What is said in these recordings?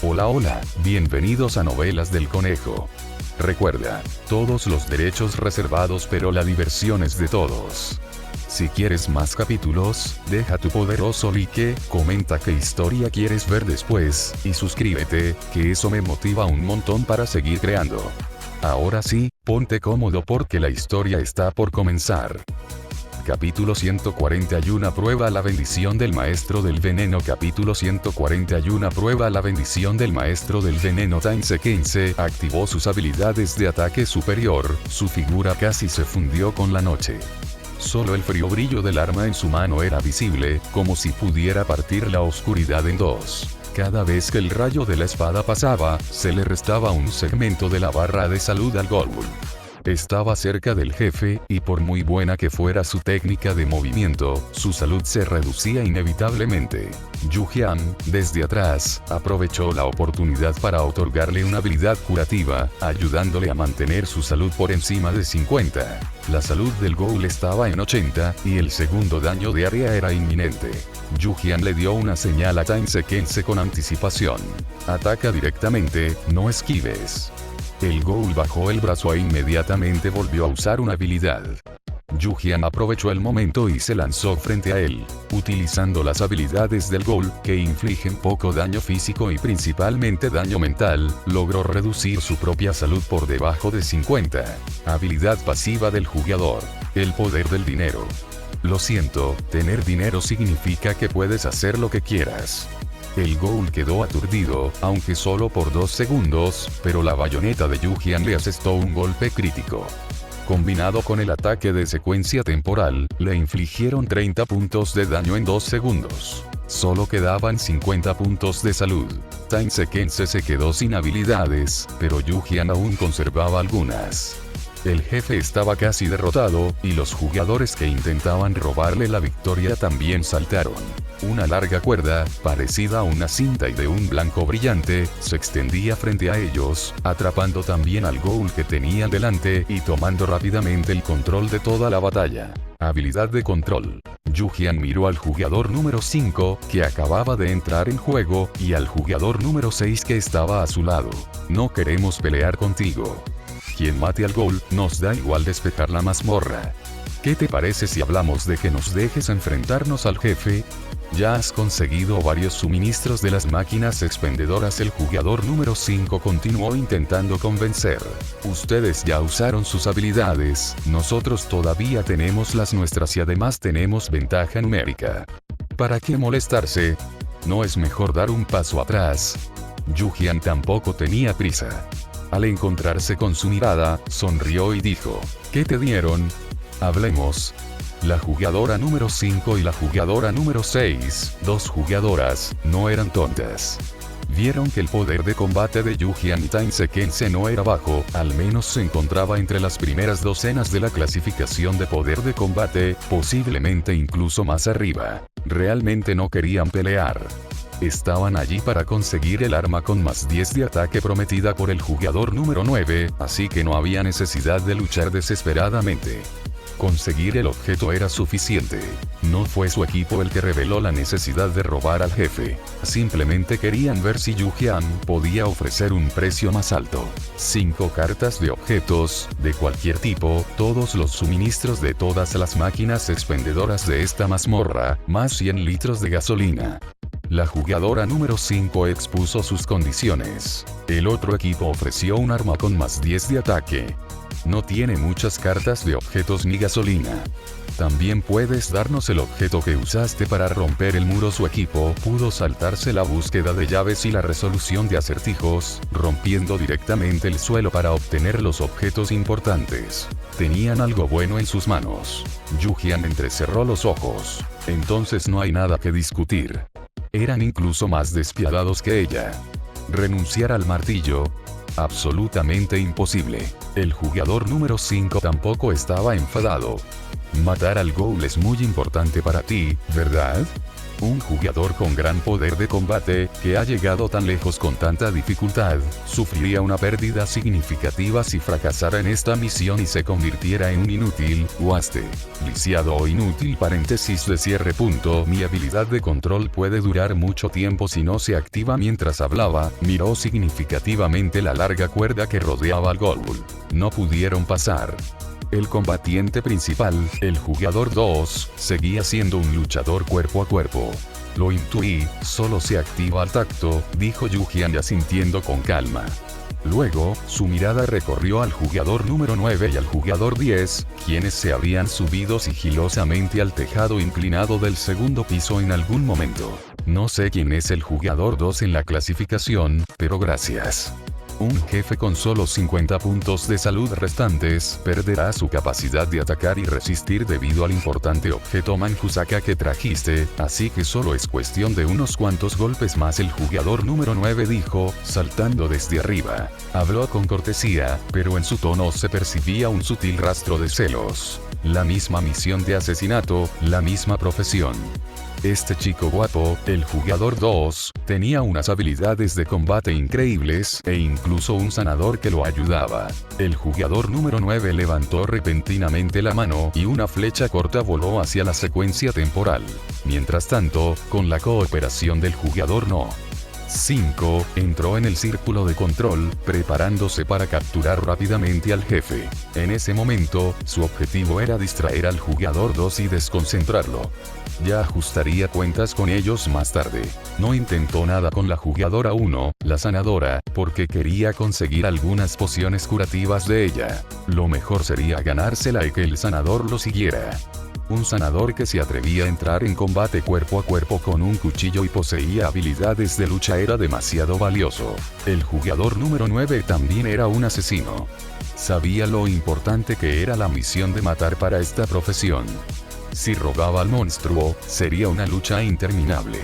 Hola hola, bienvenidos a Novelas del Conejo. Recuerda, todos los derechos reservados pero la diversión es de todos. Si quieres más capítulos, deja tu poderoso like, comenta qué historia quieres ver después, y suscríbete, que eso me motiva un montón para seguir creando. Ahora sí, ponte cómodo porque la historia está por comenzar. Capítulo 141 Prueba la bendición del maestro del veneno. Capítulo 141 Prueba la bendición del maestro del veneno. Tainse activó sus habilidades de ataque superior, su figura casi se fundió con la noche. Solo el frío brillo del arma en su mano era visible, como si pudiera partir la oscuridad en dos. Cada vez que el rayo de la espada pasaba, se le restaba un segmento de la barra de salud al Ghoul. Estaba cerca del jefe, y por muy buena que fuera su técnica de movimiento, su salud se reducía inevitablemente. Yu Jian, desde atrás, aprovechó la oportunidad para otorgarle una habilidad curativa, ayudándole a mantener su salud por encima de 50. La salud del Ghoul estaba en 80, y el segundo daño de área era inminente. Yu Jian le dio una señal a Tainse con anticipación. Ataca directamente, no esquives. El Ghoul bajó el brazo e inmediatamente volvió a usar una habilidad. Yu Jian aprovechó el momento y se lanzó frente a él. Utilizando las habilidades del Ghoul, que infligen poco daño físico y principalmente daño mental, logró reducir su propia salud por debajo de 50. Habilidad pasiva del jugador. El poder del dinero. Lo siento, tener dinero significa que puedes hacer lo que quieras. El Ghoul quedó aturdido, aunque solo por 2 segundos, pero la bayoneta de Yu Jian le asestó un golpe crítico. Combinado con el ataque de secuencia temporal, le infligieron 30 puntos de daño en 2 segundos. Solo quedaban 50 puntos de salud. Tainse se quedó sin habilidades, pero Yu Jian aún conservaba algunas. El jefe estaba casi derrotado, y los jugadores que intentaban robarle la victoria también saltaron. Una larga cuerda, parecida a una cinta y de un blanco brillante, se extendía frente a ellos, atrapando también al Ghoul que tenían delante y tomando rápidamente el control de toda la batalla. Habilidad de control. Yu Jian miró al jugador número 5, que acababa de entrar en juego, y al jugador número 6 que estaba a su lado. No queremos pelear contigo. Quien mate al Ghoul, nos da igual despejar la mazmorra. ¿Qué te parece si hablamos de que nos dejes enfrentarnos al jefe? Ya has conseguido varios suministros de las máquinas expendedoras. El jugador número 5 continuó intentando convencer. Ustedes ya usaron sus habilidades, nosotros todavía tenemos las nuestras y además tenemos ventaja numérica. ¿Para qué molestarse? ¿No es mejor dar un paso atrás? Yu Jian tampoco tenía prisa. Al encontrarse con su mirada, sonrió y dijo, ¿qué te dieron? Hablemos. La jugadora número 5 y la jugadora número 6, 2 jugadoras, no eran tontas. Vieron que el poder de combate de Yu Jian y Tainse no era bajo, al menos se encontraba entre las primeras docenas de la clasificación de poder de combate, posiblemente incluso más arriba. Realmente no querían pelear. Estaban allí para conseguir el arma con más 10 de ataque prometida por el jugador número 9, así que no había necesidad de luchar desesperadamente. Conseguir el objeto era suficiente. No fue su equipo el que reveló la necesidad de robar al jefe. Simplemente querían ver si Yu Jian podía ofrecer un precio más alto. 5 cartas de objetos, de cualquier tipo, todos los suministros de todas las máquinas expendedoras de esta mazmorra, más 100 litros de gasolina. La jugadora número 5 expuso sus condiciones. El otro equipo ofreció un arma con más 10 de ataque. No tiene muchas cartas de objetos ni gasolina. También puedes darnos el objeto que usaste para romper el muro. Su equipo pudo saltarse la búsqueda de llaves y la resolución de acertijos, rompiendo directamente el suelo para obtener los objetos importantes. Tenían algo bueno en sus manos. Yu Jian entrecerró los ojos. Entonces no hay nada que discutir. Eran incluso más despiadados que ella. Renunciar al martillo. Absolutamente imposible. El jugador número 5 tampoco estaba enfadado. Matar al Ghoul es muy importante para ti, ¿verdad? Un jugador con gran poder de combate, que ha llegado tan lejos con tanta dificultad, sufriría una pérdida significativa si fracasara en esta misión y se convirtiera en un inútil, waste, lisiado o inútil paréntesis de cierre punto. Mi habilidad de control puede durar mucho tiempo si no se activa. Mientras hablaba, miró significativamente la larga cuerda que rodeaba al Goa'uld. No pudieron pasar. El combatiente principal, el jugador 2, seguía siendo un luchador cuerpo a cuerpo. Lo intuí, solo se activa al tacto, dijo Yu-Jian asintiendo con calma. Luego, su mirada recorrió al jugador número 9 y al jugador 10, quienes se habían subido sigilosamente al tejado inclinado del segundo piso en algún momento. No sé quién es el jugador 2 en la clasificación, pero gracias. Un jefe con solo 50 puntos de salud restantes perderá su capacidad de atacar y resistir debido al importante objeto Mankusaka que trajiste, así que solo es cuestión de unos cuantos golpes más. El jugador número 9 dijo, saltando desde arriba. Habló con cortesía, pero en su tono se percibía un sutil rastro de celos. La misma misión de asesinato, la misma profesión. Este chico guapo, el jugador 2, tenía unas habilidades de combate increíbles e incluso un sanador que lo ayudaba. El jugador número 9 levantó repentinamente la mano y una flecha corta voló hacia la secuencia temporal. Mientras tanto, con la cooperación del jugador no. 5, entró en el círculo de control, preparándose para capturar rápidamente al jefe. En ese momento, su objetivo era distraer al jugador 2 y desconcentrarlo. Ya ajustaría cuentas con ellos más tarde. No intentó nada con la jugadora 1, la sanadora, porque quería conseguir algunas pociones curativas de ella. Lo mejor sería ganársela y que el sanador lo siguiera. Un sanador que se atrevía a entrar en combate cuerpo a cuerpo con un cuchillo y poseía habilidades de lucha era demasiado valioso. El jugador número 9 también era un asesino. Sabía lo importante que era la misión de matar para esta profesión. Si robaba al monstruo, sería una lucha interminable.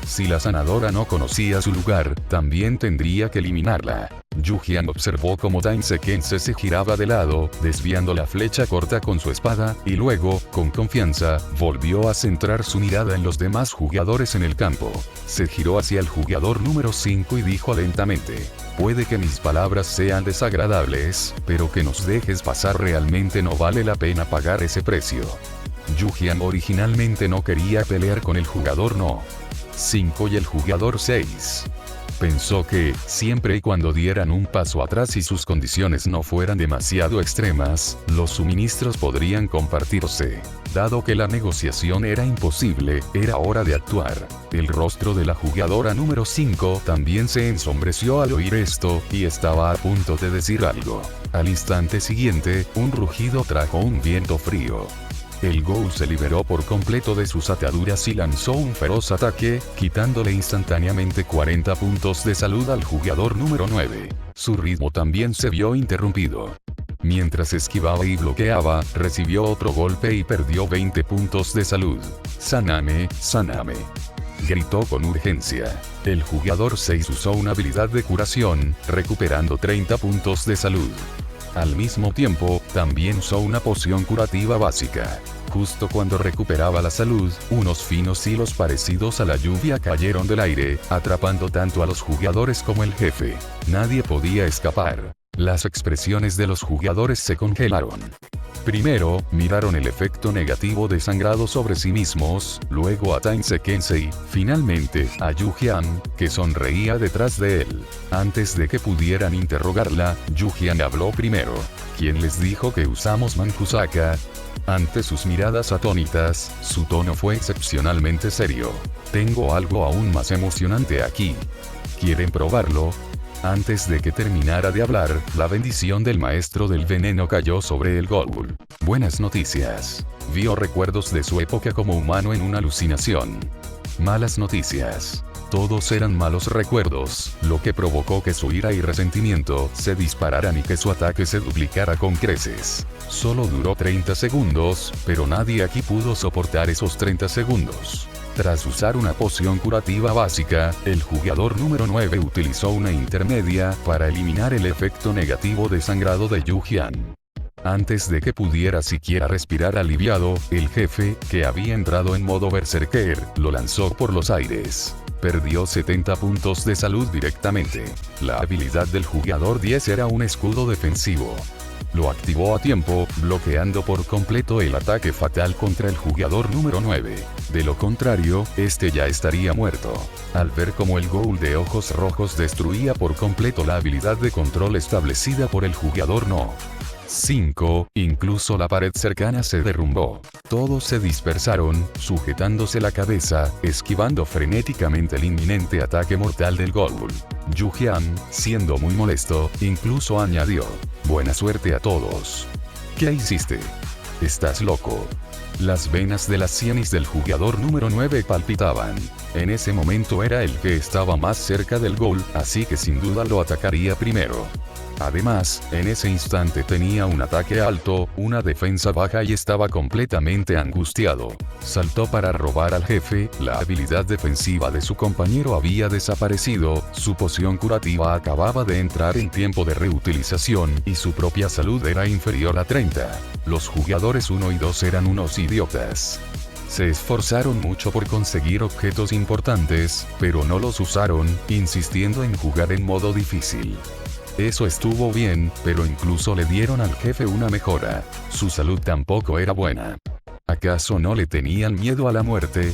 Si la sanadora no conocía su lugar, también tendría que eliminarla. Yu-Jian observó cómo Daisuke se giraba de lado, desviando la flecha corta con su espada, y luego, con confianza, volvió a centrar su mirada en los demás jugadores en el campo. Se giró hacia el jugador número 5 y dijo lentamente: puede que mis palabras sean desagradables, pero que nos dejes pasar realmente no vale la pena pagar ese precio. Yu-Jian originalmente no quería pelear con el jugador no. 5 y el jugador 6. Pensó que, siempre y cuando dieran un paso atrás y sus condiciones no fueran demasiado extremas, los suministros podrían compartirse. Dado que la negociación era imposible, era hora de actuar. El rostro de la jugadora número 5 también se ensombreció al oír esto, y estaba a punto de decir algo. Al instante siguiente, un rugido trajo un viento frío. El Goa'uld se liberó por completo de sus ataduras y lanzó un feroz ataque, quitándole instantáneamente 40 puntos de salud al jugador número 9. Su ritmo también se vio interrumpido. Mientras esquivaba y bloqueaba, recibió otro golpe y perdió 20 puntos de salud. «Sáname, sáname», gritó con urgencia. El jugador 6 usó una habilidad de curación, recuperando 30 puntos de salud. Al mismo tiempo, también usó una poción curativa básica. Justo cuando recuperaba la salud, unos finos hilos parecidos a la lluvia cayeron del aire, atrapando tanto a los jugadores como el jefe. Nadie podía escapar. Las expresiones de los jugadores se congelaron. Primero, miraron el efecto negativo de sangrado sobre sí mismos, luego a Daisuke y, finalmente, a Yu-Jian, que sonreía detrás de él. Antes de que pudieran interrogarla, Yu-Jian habló primero. ¿Quién les dijo que usamos Mankusaka? Ante sus miradas atónitas, su tono fue excepcionalmente serio. Tengo algo aún más emocionante aquí. ¿Quieren probarlo? Antes de que terminara de hablar, la bendición del maestro del veneno cayó sobre el Goa'uld. Buenas noticias. Vio recuerdos de su época como humano en una alucinación. Malas noticias. Todos eran malos recuerdos, lo que provocó que su ira y resentimiento se dispararan y que su ataque se duplicara con creces. Solo duró 30 segundos, pero nadie aquí pudo soportar esos 30 segundos. Tras usar una poción curativa básica, el jugador número 9 utilizó una intermedia para eliminar el efecto negativo de sangrado de Yu-Jian. Antes de que pudiera siquiera respirar aliviado, el jefe, que había entrado en modo berserker, lo lanzó por los aires. Perdió 70 puntos de salud directamente. La habilidad del jugador 10 era un escudo defensivo. Lo activó a tiempo, bloqueando por completo el ataque fatal contra el jugador número 9. De lo contrario, este ya estaría muerto. Al ver cómo el ghoul de ojos rojos destruía por completo la habilidad de control establecida por el jugador no. 5. Incluso la pared cercana se derrumbó. Todos se dispersaron, sujetándose la cabeza, esquivando frenéticamente el inminente ataque mortal del ghoul. Yu Jian, siendo muy molesto, incluso añadió: buena suerte a todos. ¿Qué hiciste? ¿Estás loco? Las venas de las sienes del jugador número 9 palpitaban. En ese momento era el que estaba más cerca del ghoul, así que sin duda lo atacaría primero. Además, en ese instante tenía un ataque alto, una defensa baja y estaba completamente angustiado. Saltó para robar al jefe, la habilidad defensiva de su compañero había desaparecido, su poción curativa acababa de entrar en tiempo de reutilización y su propia salud era inferior a 30. Los jugadores 1 y 2 eran unos idiotas. Se esforzaron mucho por conseguir objetos importantes, pero no los usaron, insistiendo en jugar en modo difícil. Eso estuvo bien, pero incluso le dieron al jefe una mejora. Su salud tampoco era buena. ¿Acaso no le tenían miedo a la muerte?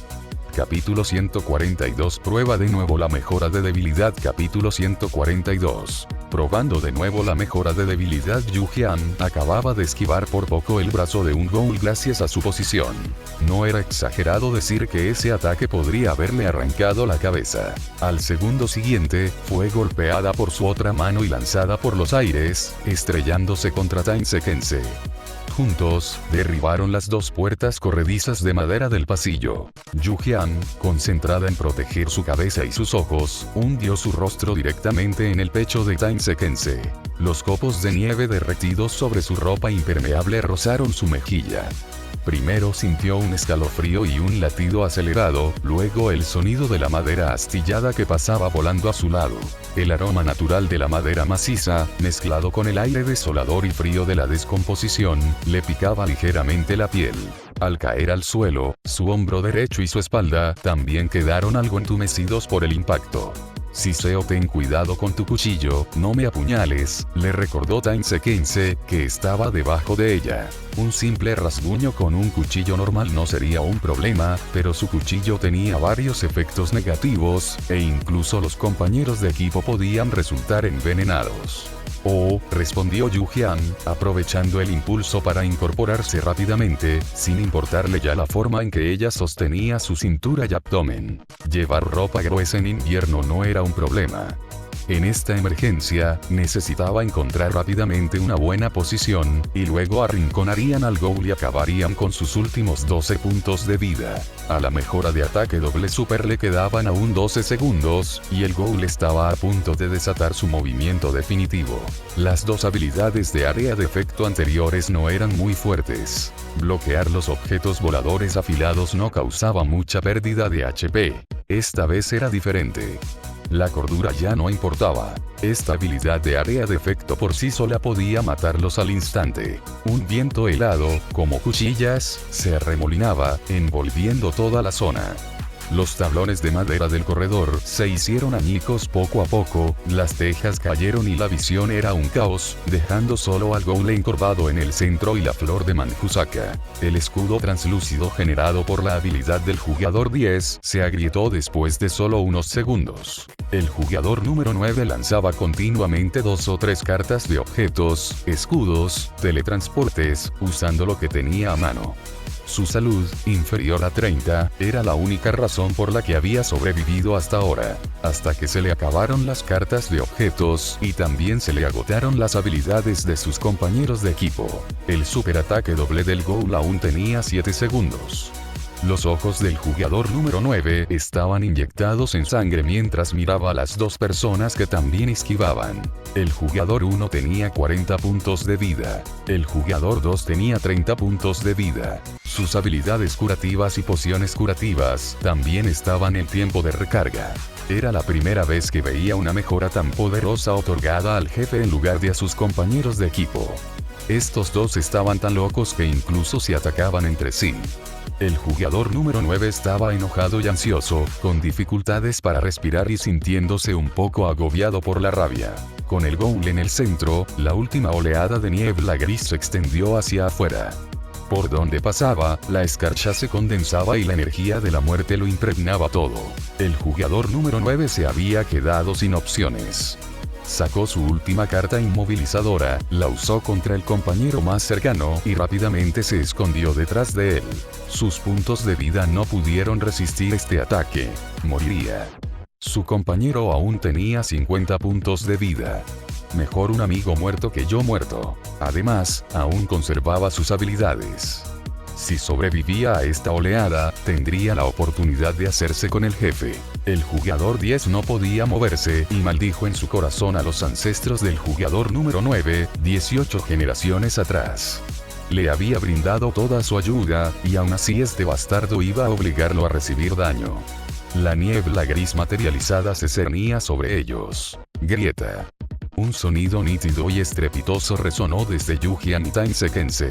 Capítulo 142. Prueba de nuevo la mejora de debilidad. Capítulo 142. Probando de nuevo la mejora de debilidad. Yu Jian acababa de esquivar por poco el brazo de un ghoul gracias a su posición. No era exagerado decir que ese ataque podría haberle arrancado la cabeza. Al segundo siguiente, fue golpeada por su otra mano y lanzada por los aires, estrellándose contra Tainsei. Juntos, derribaron las dos puertas corredizas de madera del pasillo. Yu Jian, concentrada en proteger su cabeza y sus ojos, hundió su rostro directamente en el pecho de Tainsei. Los copos de nieve derretidos sobre su ropa impermeable rozaron su mejilla. Primero sintió un escalofrío y un latido acelerado, luego el sonido de la madera astillada que pasaba volando a su lado. El aroma natural de la madera maciza, mezclado con el aire desolador y frío de la descomposición, le picaba ligeramente la piel. Al caer al suelo, su hombro derecho y su espalda también quedaron algo entumecidos por el impacto. Siseo, ten cuidado con tu cuchillo, no me apuñales, le recordó Tainsei, que estaba debajo de ella. Un simple rasguño con un cuchillo normal no sería un problema, pero su cuchillo tenía varios efectos negativos, e incluso los compañeros de equipo podían resultar envenenados. Oh, respondió Yu Jian, aprovechando el impulso para incorporarse rápidamente, sin importarle ya la forma en que ella sostenía su cintura y abdomen. Llevar ropa gruesa en invierno no era un problema. En esta emergencia, necesitaba encontrar rápidamente una buena posición, y luego arrinconarían al ghoul y acabarían con sus últimos 12 puntos de vida. A la mejora de ataque doble super le quedaban aún 12 segundos, y el ghoul estaba a punto de desatar su movimiento definitivo. Las dos habilidades de área de efecto anteriores no eran muy fuertes. Bloquear los objetos voladores afilados no causaba mucha pérdida de HP. Esta vez era diferente. La cordura ya no importaba. Esta habilidad de área de efecto por sí sola podía matarlos al instante. Un viento helado, como cuchillas, se arremolinaba, envolviendo toda la zona. Los tablones de madera del corredor se hicieron añicos poco a poco, las tejas cayeron y la visión era un caos, dejando solo al ghoul encorvado en el centro y la flor de Manjusaka. El escudo translúcido generado por la habilidad del jugador 10 se agrietó después de solo unos segundos. El jugador número 9 lanzaba continuamente 2 o 3 cartas de objetos, escudos, teletransportes, usando lo que tenía a mano. Su salud, inferior a 30, era la única razón por la que había sobrevivido hasta ahora, hasta que se le acabaron las cartas de objetos y también se le agotaron las habilidades de sus compañeros de equipo. El superataque doble del ghoul aún tenía 7 segundos. Los ojos del jugador número 9 estaban inyectados en sangre mientras miraba a las dos personas que también esquivaban. El jugador 1 tenía 40 puntos de vida. El jugador 2 tenía 30 puntos de vida. Sus habilidades curativas y pociones curativas también estaban en tiempo de recarga. Era la primera vez que veía una mejora tan poderosa otorgada al jefe en lugar de a sus compañeros de equipo. Estos dos estaban tan locos que incluso se atacaban entre sí. El jugador número 9 estaba enojado y ansioso, con dificultades para respirar y sintiéndose un poco agobiado por la rabia. Con el ghoul en el centro, la última oleada de niebla gris se extendió hacia afuera. Por donde pasaba, la escarcha se condensaba y la energía de la muerte lo impregnaba todo. El jugador número 9 se había quedado sin opciones. Sacó su última carta inmovilizadora, la usó contra el compañero más cercano y rápidamente se escondió detrás de él. Sus puntos de vida no pudieron resistir este ataque. Moriría. Su compañero aún tenía 50 puntos de vida. Mejor un amigo muerto que yo muerto. Además, aún conservaba sus habilidades. Si sobrevivía a esta oleada, tendría la oportunidad de hacerse con el jefe. El jugador 10 no podía moverse y maldijo en su corazón a los ancestros del jugador número 9, 18 generaciones atrás. Le había brindado toda su ayuda, y aún así este bastardo iba a obligarlo a recibir daño. La niebla gris materializada se cernía sobre ellos. Grieta. Un sonido nítido y estrepitoso resonó desde Yujian y Tainsekense.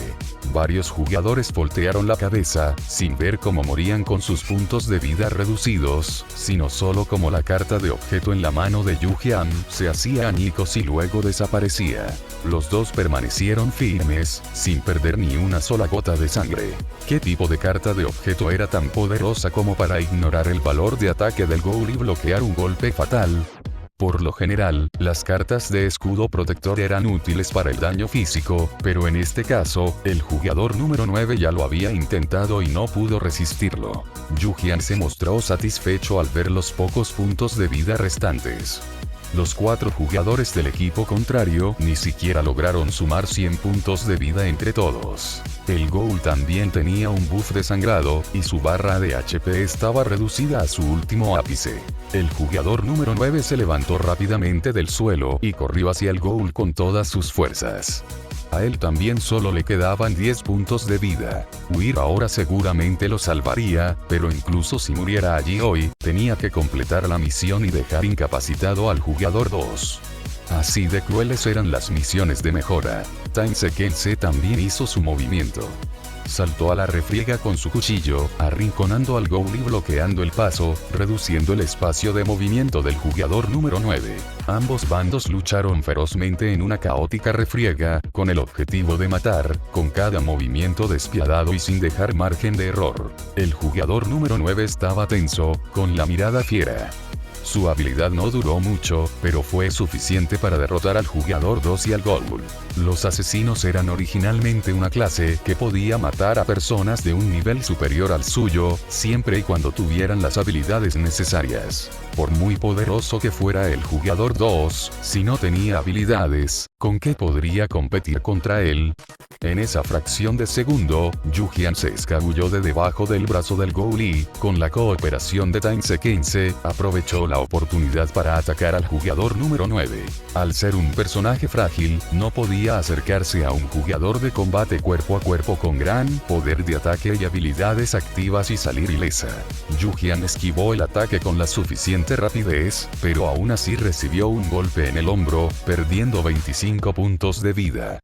Varios jugadores voltearon la cabeza, sin ver cómo morían con sus puntos de vida reducidos, sino solo como la carta de objeto en la mano de Yujian se hacía añicos y luego desaparecía. Los dos permanecieron firmes, sin perder ni una sola gota de sangre. ¿Qué tipo de carta de objeto era tan poderosa como para ignorar el valor de ataque del ghoul y bloquear un golpe fatal? Por lo general, las cartas de escudo protector eran útiles para el daño físico, pero en este caso, el jugador número 9 ya lo había intentado y no pudo resistirlo. Yujian se mostró satisfecho al ver los pocos puntos de vida restantes. Los 4 jugadores del equipo contrario ni siquiera lograron sumar 100 puntos de vida entre todos. El ghoul también tenía un buff de sangrado, y su barra de HP estaba reducida a su último ápice. El jugador número 9 se levantó rápidamente del suelo y corrió hacia el ghoul con todas sus fuerzas. A él también solo le quedaban 10 puntos de vida. Huir ahora seguramente lo salvaría, pero incluso si muriera allí hoy, tenía que completar la misión y dejar incapacitado al jugador 2. Así de crueles eran las misiones de mejora. Tainsekense también hizo su movimiento. Saltó a la refriega con su cuchillo, arrinconando al ghoul y bloqueando el paso, reduciendo el espacio de movimiento del jugador número 9. Ambos bandos lucharon ferozmente en una caótica refriega, con el objetivo de matar, con cada movimiento despiadado y sin dejar margen de error. El jugador número 9 estaba tenso, con la mirada fiera. Su habilidad no duró mucho, pero fue suficiente para derrotar al jugador 2 y al ghoul. Los asesinos eran originalmente una clase que podía matar a personas de un nivel superior al suyo, siempre y cuando tuvieran las habilidades necesarias. Por muy poderoso que fuera el jugador 2, si no tenía habilidades, ¿con qué podría competir contra él? En esa fracción de segundo, Yujian se escabulló de debajo del brazo del ghoul y, con la cooperación de Tainsekense, aprovechó la oportunidad para atacar al jugador número 9. Al ser un personaje frágil, no podía acercarse a un jugador de combate cuerpo a cuerpo con gran poder de ataque y habilidades activas y salir ilesa. Yujian esquivó el ataque con la suficiente rapidez, pero aún así recibió un golpe en el hombro, perdiendo 25 puntos de vida.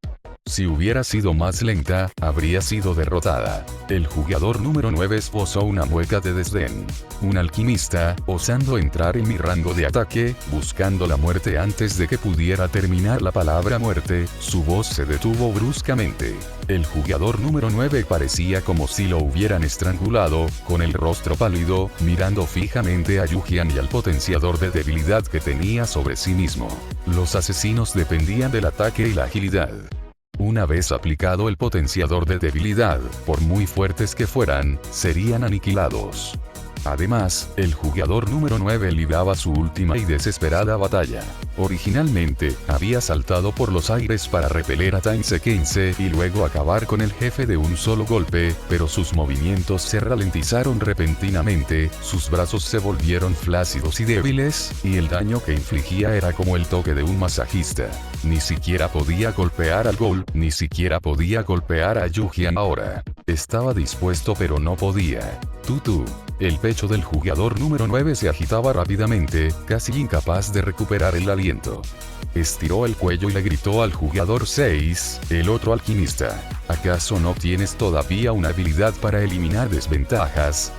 Si hubiera sido más lenta, habría sido derrotada. El jugador número 9 esbozó una mueca de desdén. Un alquimista, osando entrar en mi rango de ataque, buscando la muerte antes de que pudiera terminar la palabra muerte, su voz se detuvo bruscamente. El jugador número 9 parecía como si lo hubieran estrangulado, con el rostro pálido, mirando fijamente a Yujian y al potenciador de debilidad que tenía sobre sí mismo. Los asesinos dependían del ataque y la agilidad. Una vez aplicado el potenciador de debilidad, por muy fuertes que fueran, serían aniquilados. Además, el jugador número 9 libraba su última y desesperada batalla. Originalmente, había saltado por los aires para repeler a Tainsekense y luego acabar con el jefe de un solo golpe, pero sus movimientos se ralentizaron repentinamente, sus brazos se volvieron flácidos y débiles, y el daño que infligía era como el toque de un masajista. Ni siquiera podía golpear al ghoul, ni siquiera podía golpear a Yujian ahora. Estaba dispuesto pero no podía. El pecho del jugador número 9 se agitaba rápidamente, casi incapaz de recuperar el aliento. Estiró el cuello y le gritó al jugador 6, el otro alquimista. ¿Acaso no tienes todavía una habilidad para eliminar desventajas?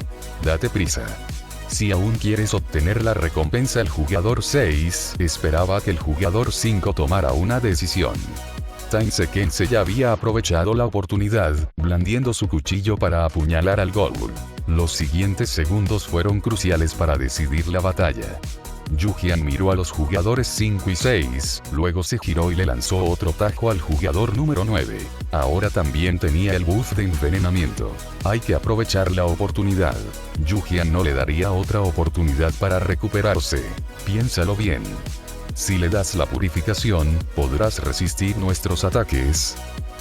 Date prisa. Si aún quieres obtener la recompensa, el jugador 6 esperaba que el jugador 5 tomara una decisión. Tainse ya había aprovechado la oportunidad, blandiendo su cuchillo para apuñalar al ghoul. Los siguientes segundos fueron cruciales para decidir la batalla. Yujian miró a los jugadores 5 y 6, luego se giró y le lanzó otro tajo al jugador número 9. Ahora también tenía el buff de envenenamiento. Hay que aprovechar la oportunidad. Yujian no le daría otra oportunidad para recuperarse. Piénsalo bien. Si le das la purificación, podrás resistir nuestros ataques.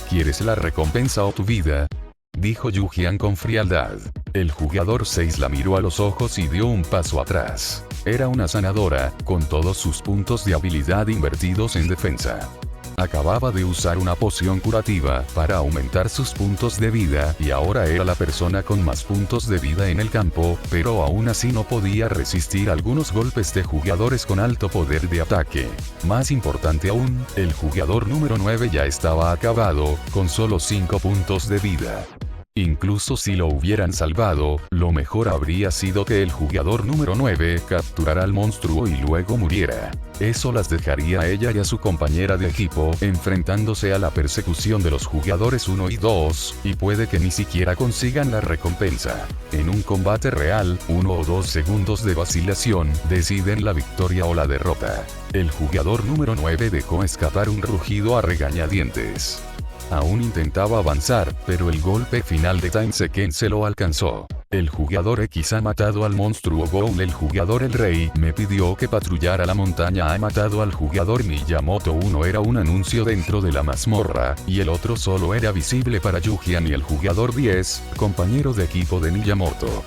¿Quieres la recompensa o tu vida?, dijo Yujian con frialdad. El jugador 6 la miró a los ojos y dio un paso atrás. Era una sanadora, con todos sus puntos de habilidad invertidos en defensa. Acababa de usar una poción curativa para aumentar sus puntos de vida y ahora era la persona con más puntos de vida en el campo, pero aún así no podía resistir algunos golpes de jugadores con alto poder de ataque. Más importante aún, el jugador número 9 ya estaba acabado, con solo 5 puntos de vida. Incluso si lo hubieran salvado, lo mejor habría sido que el jugador número 9 capturara al monstruo y luego muriera. Eso las dejaría a ella y a su compañera de equipo enfrentándose a la persecución de los jugadores 1 y 2, y puede que ni siquiera consigan la recompensa. En un combate real, 1 o 2 segundos de vacilación deciden la victoria o la derrota. El jugador número 9 dejó escapar un rugido a regañadientes. Aún intentaba avanzar, pero el golpe final de Tainse lo alcanzó. El jugador X ha matado al monstruo Ghoul. El jugador El Rey me pidió que patrullara la montaña. Ha matado al jugador Miyamoto. Uno era un anuncio dentro de la mazmorra, y el otro solo era visible para Yujian y el jugador 10, compañero de equipo de Miyamoto.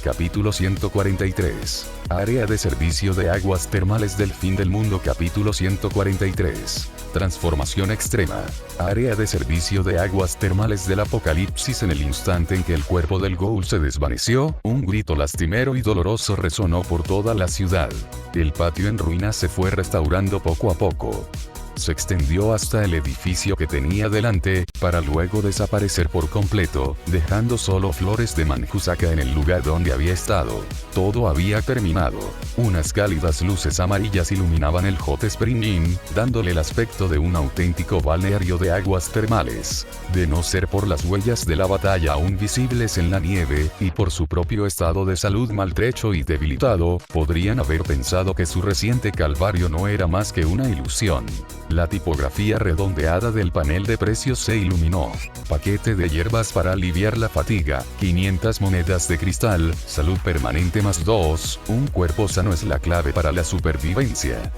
Capítulo 143. Área de servicio de aguas termales del fin del mundo. Capítulo 143. Transformación extrema. Área de servicio de aguas termales del apocalipsis. En el instante en que el cuerpo del ghoul se desvaneció, un grito lastimero y doloroso resonó por toda la ciudad. El patio en ruinas se fue restaurando poco a poco. Se extendió hasta el edificio que tenía delante, para luego desaparecer por completo, dejando solo flores de manjusaka en el lugar donde había estado. Todo había terminado. Unas cálidas luces amarillas iluminaban el Hot Spring Inn, dándole el aspecto de un auténtico balneario de aguas termales. De no ser por las huellas de la batalla aún visibles en la nieve, y por su propio estado de salud maltrecho y debilitado, podrían haber pensado que su reciente calvario no era más que una ilusión. La tipografía redondeada del panel de precios se iluminó. Paquete de hierbas para aliviar la fatiga, 500 monedas de cristal, salud permanente +2, un cuerpo sano es la clave para la supervivencia.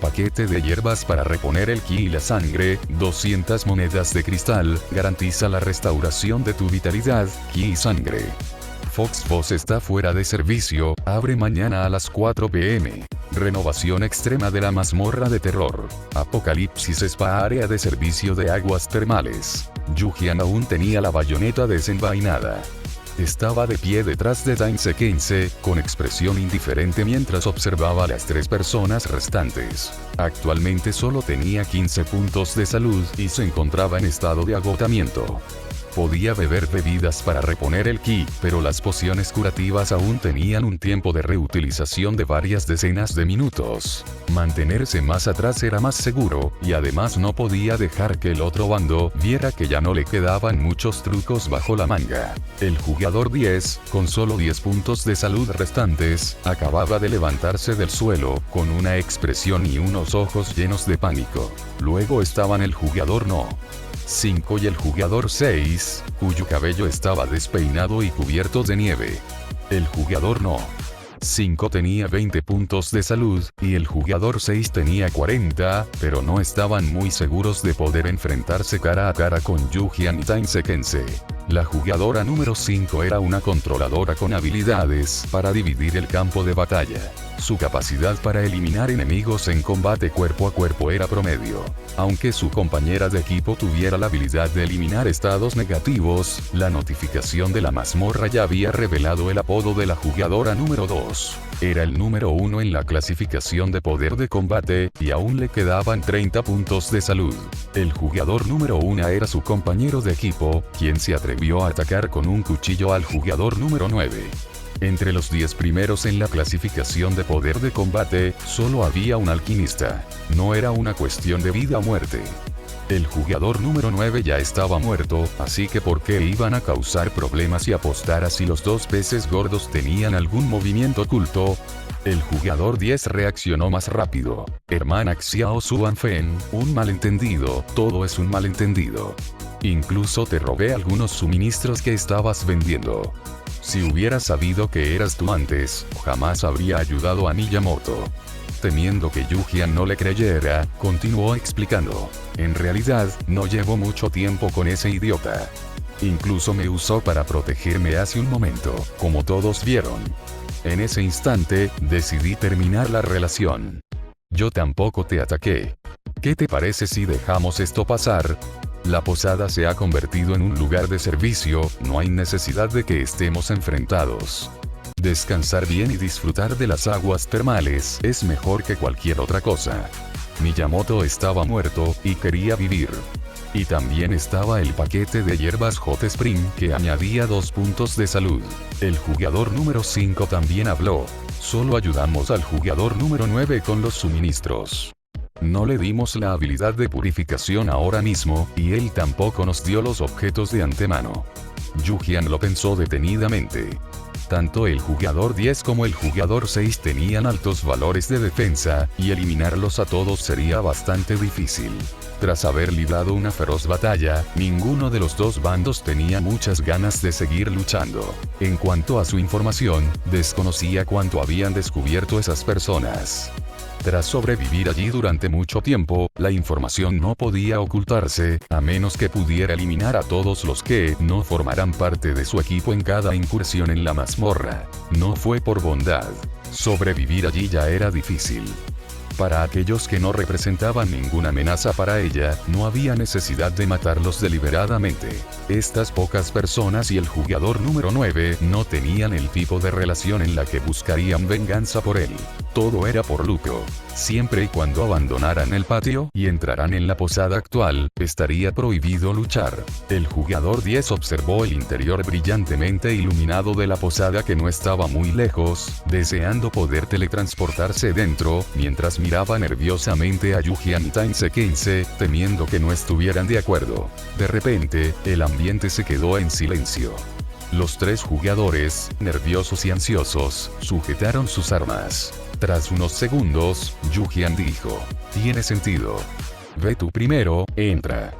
Paquete de hierbas para reponer el ki y la sangre, 200 monedas de cristal, garantiza la restauración de tu vitalidad, ki y sangre. Fox Boss está fuera de servicio, abre mañana a las 4 p.m. Renovación extrema de la mazmorra de terror. Apocalipsis Spa, área de servicio de aguas termales. Yujian aún tenía la bayoneta desenvainada. Estaba de pie detrás de Tainse, con expresión indiferente mientras observaba a las 3 personas restantes. Actualmente solo tenía 15 puntos de salud y se encontraba en estado de agotamiento. Podía beber bebidas para reponer el ki, pero las pociones curativas aún tenían un tiempo de reutilización de varias decenas de minutos. Mantenerse más atrás era más seguro, y además no podía dejar que el otro bando viera que ya no le quedaban muchos trucos bajo la manga. El jugador 10, con solo 10 puntos de salud restantes, acababa de levantarse del suelo, con una expresión y unos ojos llenos de pánico. Luego estaban el jugador 5 y el jugador 6, cuyo cabello estaba despeinado y cubierto de nieve. El jugador 5 tenía 20 puntos de salud, y el jugador 6 tenía 40, pero no estaban muy seguros de poder enfrentarse cara a cara con Yujian y Tainse. La jugadora número 5 era una controladora con habilidades para dividir el campo de batalla. Su capacidad para eliminar enemigos en combate cuerpo a cuerpo era promedio. Aunque su compañera de equipo tuviera la habilidad de eliminar estados negativos, la notificación de la mazmorra ya había revelado el apodo de la jugadora número 2. Era el número 1 en la clasificación de poder de combate, y aún le quedaban 30 puntos de salud. El jugador número 1 era su compañero de equipo, quien se atrevió a atacar con un cuchillo al jugador número 9. Entre los 10 primeros en la clasificación de poder de combate, solo había un alquimista. No era una cuestión de vida o muerte. El jugador número 9 ya estaba muerto, así que ¿por qué iban a causar problemas y apostar a si los dos peces gordos tenían algún movimiento oculto? El jugador 10 reaccionó más rápido. Hermana Xiao Xuanfen, un malentendido, todo es un malentendido. Incluso te robé algunos suministros que estabas vendiendo. Si hubiera sabido que eras tú antes, jamás habría ayudado a Miyamoto. Temiendo que Yujian no le creyera, continuó explicando. En realidad, no llevo mucho tiempo con ese idiota. Incluso me usó para protegerme hace un momento, como todos vieron. En ese instante, decidí terminar la relación. Yo tampoco te ataqué. ¿Qué te parece si dejamos esto pasar? La posada se ha convertido en un lugar de servicio, no hay necesidad de que estemos enfrentados. Descansar bien y disfrutar de las aguas termales es mejor que cualquier otra cosa. Miyamoto estaba muerto, y quería vivir. Y también estaba el paquete de hierbas Hot Spring que añadía 2 puntos de salud. El jugador número 5 también habló. Solo ayudamos al jugador número 9 con los suministros. No le dimos la habilidad de purificación ahora mismo, y él tampoco nos dio los objetos de antemano. Yujian lo pensó detenidamente. Tanto el jugador 10 como el jugador 6 tenían altos valores de defensa, y eliminarlos a todos sería bastante difícil. Tras haber librado una feroz batalla, ninguno de los dos bandos tenía muchas ganas de seguir luchando. En cuanto a su información, desconocía cuánto habían descubierto esas personas. Tras sobrevivir allí durante mucho tiempo, la información no podía ocultarse, a menos que pudiera eliminar a todos los que no formarán parte de su equipo en cada incursión en la mazmorra. No fue por bondad. Sobrevivir allí ya era difícil. Para aquellos que no representaban ninguna amenaza para ella, no había necesidad de matarlos deliberadamente. Estas pocas personas y el jugador número 9 no tenían el tipo de relación en la que buscarían venganza por él. Todo era por lucro. Siempre y cuando abandonaran el patio y entraran en la posada actual, estaría prohibido luchar. El jugador 10 observó el interior brillantemente iluminado de la posada que no estaba muy lejos, deseando poder teletransportarse dentro, mientras miraba nerviosamente a Yujian y Tainse-Kense, temiendo que no estuvieran de acuerdo. De repente, el ambiente se quedó en silencio. Los 3 jugadores, nerviosos y ansiosos, sujetaron sus armas. Tras unos segundos, Yujian dijo: «Tiene sentido. Ve tú primero, entra».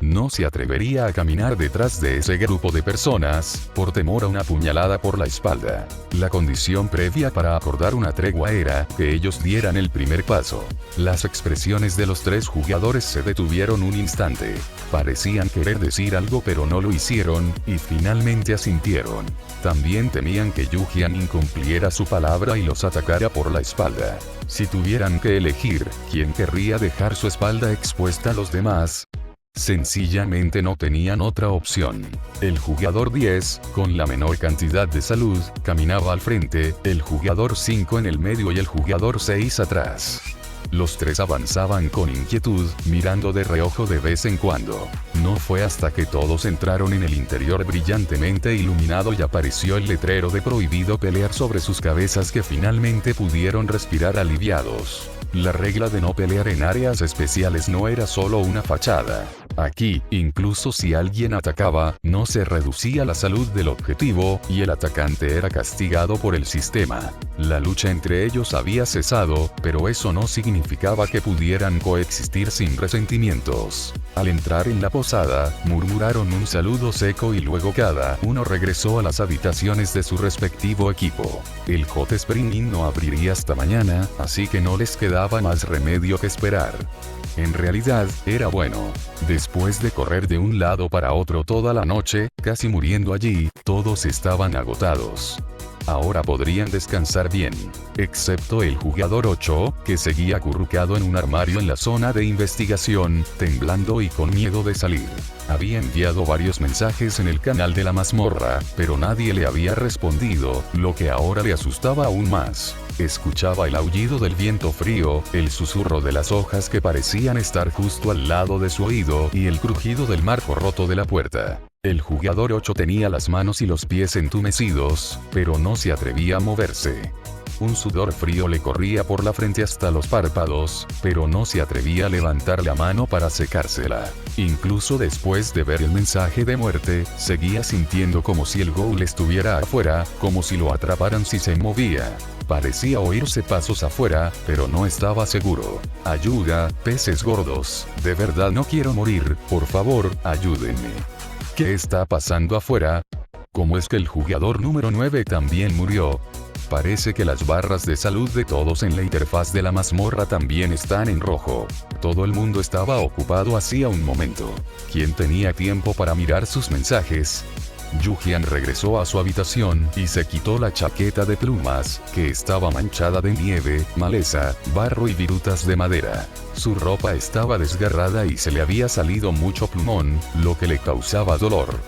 No se atrevería a caminar detrás de ese grupo de personas, por temor a una puñalada por la espalda. La condición previa para acordar una tregua era que ellos dieran el primer paso. Las expresiones de los 3 jugadores se detuvieron un instante. Parecían querer decir algo pero no lo hicieron, y finalmente asintieron. También temían que Yujian incumpliera su palabra y los atacara por la espalda. Si tuvieran que elegir, ¿quién querría dejar su espalda expuesta a los demás? Sencillamente no tenían otra opción. El jugador 10, con la menor cantidad de salud, caminaba al frente, el jugador 5 en el medio y el jugador 6 atrás. Los 3 avanzaban con inquietud, mirando de reojo de vez en cuando. No fue hasta que todos entraron en el interior brillantemente iluminado y apareció el letrero de prohibido pelear sobre sus cabezas que finalmente pudieron respirar aliviados. La regla de no pelear en áreas especiales no era solo una fachada. Aquí, incluso si alguien atacaba, no se reducía la salud del objetivo, y el atacante era castigado por el sistema. La lucha entre ellos había cesado, pero eso no significaba que pudieran coexistir sin resentimientos. Al entrar en la posada, murmuraron un saludo seco y luego cada uno regresó a las habitaciones de su respectivo equipo. El Hot Spring Inn no abriría hasta mañana, así que no les quedaba más remedio que esperar. En realidad, era bueno. Después de correr de un lado para otro toda la noche, casi muriendo allí, todos estaban agotados. Ahora podrían descansar bien. Excepto el jugador 8, que seguía acurrucado en un armario en la zona de investigación, temblando y con miedo de salir. Había enviado varios mensajes en el canal de la mazmorra, pero nadie le había respondido, lo que ahora le asustaba aún más. Escuchaba el aullido del viento frío, el susurro de las hojas que parecían estar justo al lado de su oído y el crujido del marco roto de la puerta. El jugador 8 tenía las manos y los pies entumecidos, pero no se atrevía a moverse. Un sudor frío le corría por la frente hasta los párpados, pero no se atrevía a levantar la mano para secársela. Incluso después de ver el mensaje de muerte, seguía sintiendo como si el ghoul estuviera afuera, como si lo atraparan si se movía. Parecía oírse pasos afuera, pero no estaba seguro. Ayuda, peces gordos, de verdad no quiero morir, por favor, ayúdenme. ¿Qué está pasando afuera? ¿Cómo es que el jugador número 9 también murió? Parece que las barras de salud de todos en la interfaz de la mazmorra también están en rojo. Todo el mundo estaba ocupado hacía un momento. ¿Quién tenía tiempo para mirar sus mensajes? Yu-Jian regresó a su habitación y se quitó la chaqueta de plumas, que estaba manchada de nieve, maleza, barro y virutas de madera. Su ropa estaba desgarrada y se le había salido mucho plumón, lo que le causaba dolor.